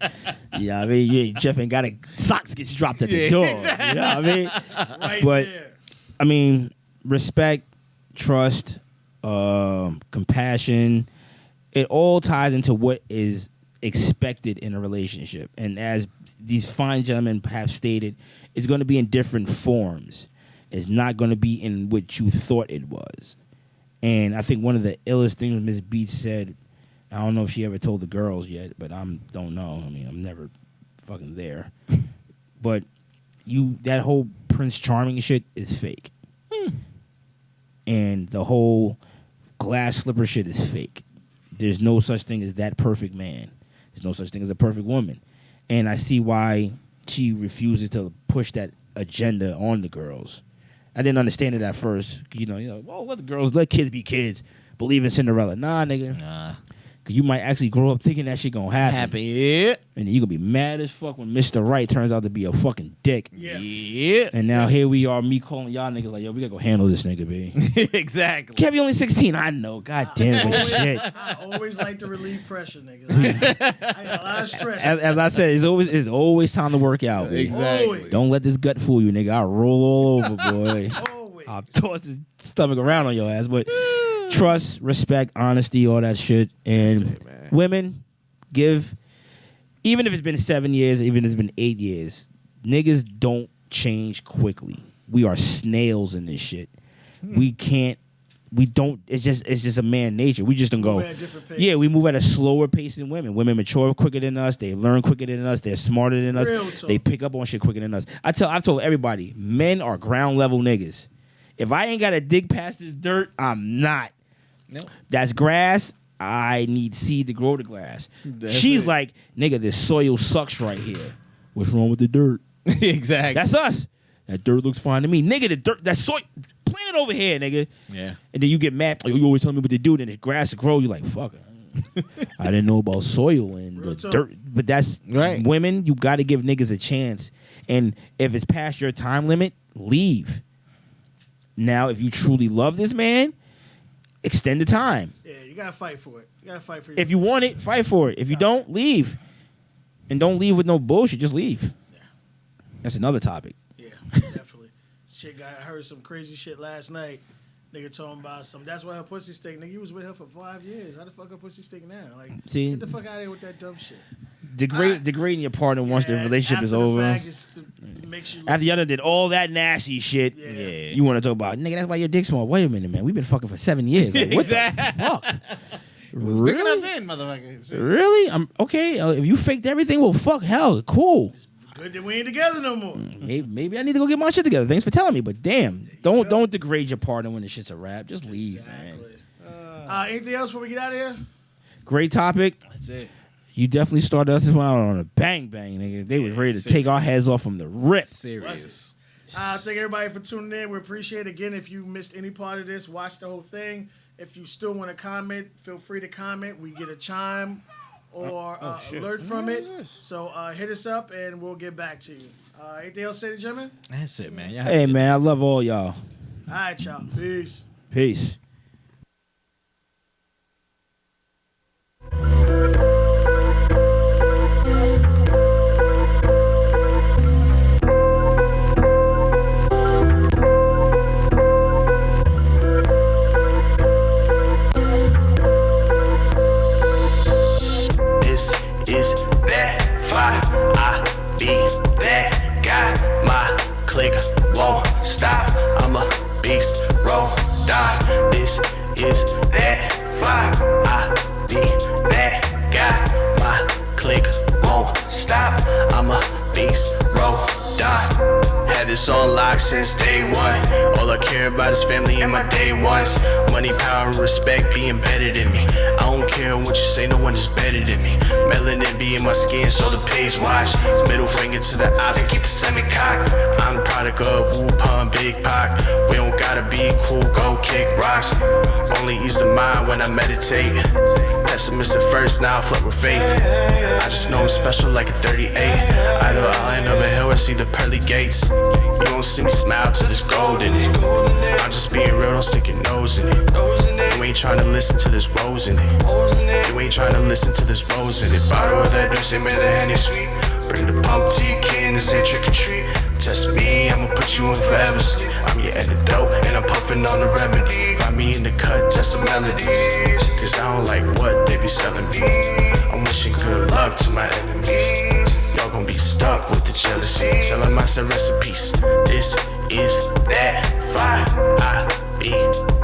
You know what I mean? Yeah, Jeff ain't got a socks gets dropped at the door. Exactly. You know what I mean? Right But there. I mean, respect, trust, compassion. It all ties into what is expected in a relationship. And as these fine gentlemen have stated, it's going to be in different forms. It's not going to be in what you thought it was. And I think one of the illest things Miss Beats said, I don't know if she ever told the girls yet, but don't know. I mean, I'm never fucking there. But that whole Prince Charming shit is fake. And the whole glass slipper shit is fake. There's no such thing as that perfect man. There's no such thing as a perfect woman. And I see why she refuses to push that agenda on the girls. I didn't understand it at first. Well, let kids be kids. Believe in Cinderella. Nah, nigga. Nah. Cause you might actually grow up thinking that shit gonna happen. Yeah. And then you gonna be mad as fuck when Mr. Right turns out to be a fucking dick. Yeah. And now here we are, me calling y'all niggas like, yo, we gotta go handle this nigga, B. Exactly. Kev, you only 16. I know. God damn it, shit. I always like to relieve pressure, niggas. I got a lot of stress. As I said, it's always time to work out. B. Always. Don't let this gut fool you, nigga. I'll roll all over, boy. Always. I'll toss this stomach around on your ass. But trust, respect, honesty, all that shit. And women, even if it's been 7 years, even if it's been 8 years, niggas don't change quickly. We are snails in this shit. We don't, it's just a man nature. We just don't go. Move at a different pace. Yeah, we move at a slower pace than women. Women mature quicker than us. They learn quicker than us. They're smarter than us. Real talk. They pick up on shit quicker than us. I've told everybody, men are ground level niggas. If I ain't got to dig past this dirt, I'm not. No. That's grass. I need seed to grow the grass. That's She's it. like, nigga, this soil sucks right here. What's wrong with the dirt? Exactly. That's us. That dirt looks fine to me. Nigga, the dirt, that soil, plant it over here, nigga. Yeah. And then you get mad. You always tell me what to do. Then the grass grow. You're like, fuck it. I didn't know about soil and Real the talk. dirt. But that's Right. women, you got to give niggas a chance. And if it's past your time limit, leave. Now, if you truly love this man, extend the time. Yeah, you gotta fight for it. You gotta fight for it. If you want it, fight for it. If you don't, leave. And don't leave with no bullshit. Just leave. Yeah. That's another topic. Yeah, definitely. I heard some crazy shit last night. Nigga talking about some. That's why her pussy stink. Nigga, you was with her for 5 years. How the fuck her pussy stink now? Like, See? get the fuck out of here with that dumb shit. Degrading your partner once the Yeah, relationship is after the over. fact, it makes you look- After the other did all that nasty shit, Yeah. you want to talk about, nigga, that's why your dick's small. Wait a minute, man. We've been fucking for 7 years. Like, what the fuck? Picking up Really? then, motherfucker. Shit. Really? I'm okay. If you faked everything, well, fuck, hell, cool. Good that we ain't together no more. Maybe I need to go get my shit together. Thanks for telling me, but damn, don't degrade your partner when the shit's a wrap. Just leave, man. Exactly. Anything else before we get out of here? Great topic. That's it. You definitely started us this one out on a bang bang, nigga. They was ready to take our heads off from the rip. Serious. Thank everybody for tuning in. We appreciate it. Again, if you missed any part of this, watch the whole thing. If you still want to comment, feel free to comment. We get a chime or alert from it. So hit us up and we'll get back to you. Anything else to say to Jimmy? That's it, man. Hey, man, I love all y'all. All right, y'all. Peace. Peace. This is that fire. I be that guy. My click won't stop. I'm a beast, roll, die. This is that fire. I be that guy. My click won't stop. I'm a beast, roll, die. had this on lock since day one. All I care about is family and my day ones. Money, power, and respect be embedded in me. I don't care what you say, no one is better than me. Melanin be in my skin, so the pays watch. Middle finger to the ops and keep the semi-cocked. I'm the product of Wu-Pun, Big Pac. We don't gotta be cool, go kick rocks. Only ease the mind when I meditate. Pessimist at first, now I flood with faith. I just know I'm special like a 38. Either I'll end over hill or see the pearly gates. You won't see me smile till there's gold in it. I'm just being real, don't stick your nose in it. You ain't trying to listen to this rose in it. You ain't trying to listen to this rose in it. Bottle of that juice, man, the Henny sweet. Bring the pump to your kin, this ain't trick or treat. Test me, I'ma put you in forever sleep. I'm your antidote, and I'm puffing on the remedy. Find me in the cut, test the melodies. Cause I don't like what they be selling me. I'm wishing good luck to my enemies. Y'all gon' be stuck with the jealousy. Tell them I said rest in peace. This is that fire. I be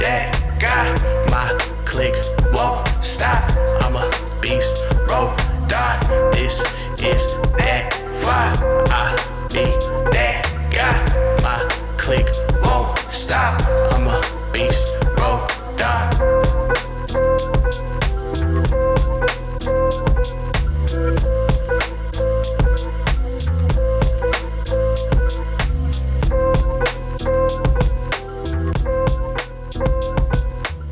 that guy. My click won't stop. I'm a beast, roll, die. This is that fire. I be that guy. My click won't stop. I'm a beast, roll, die.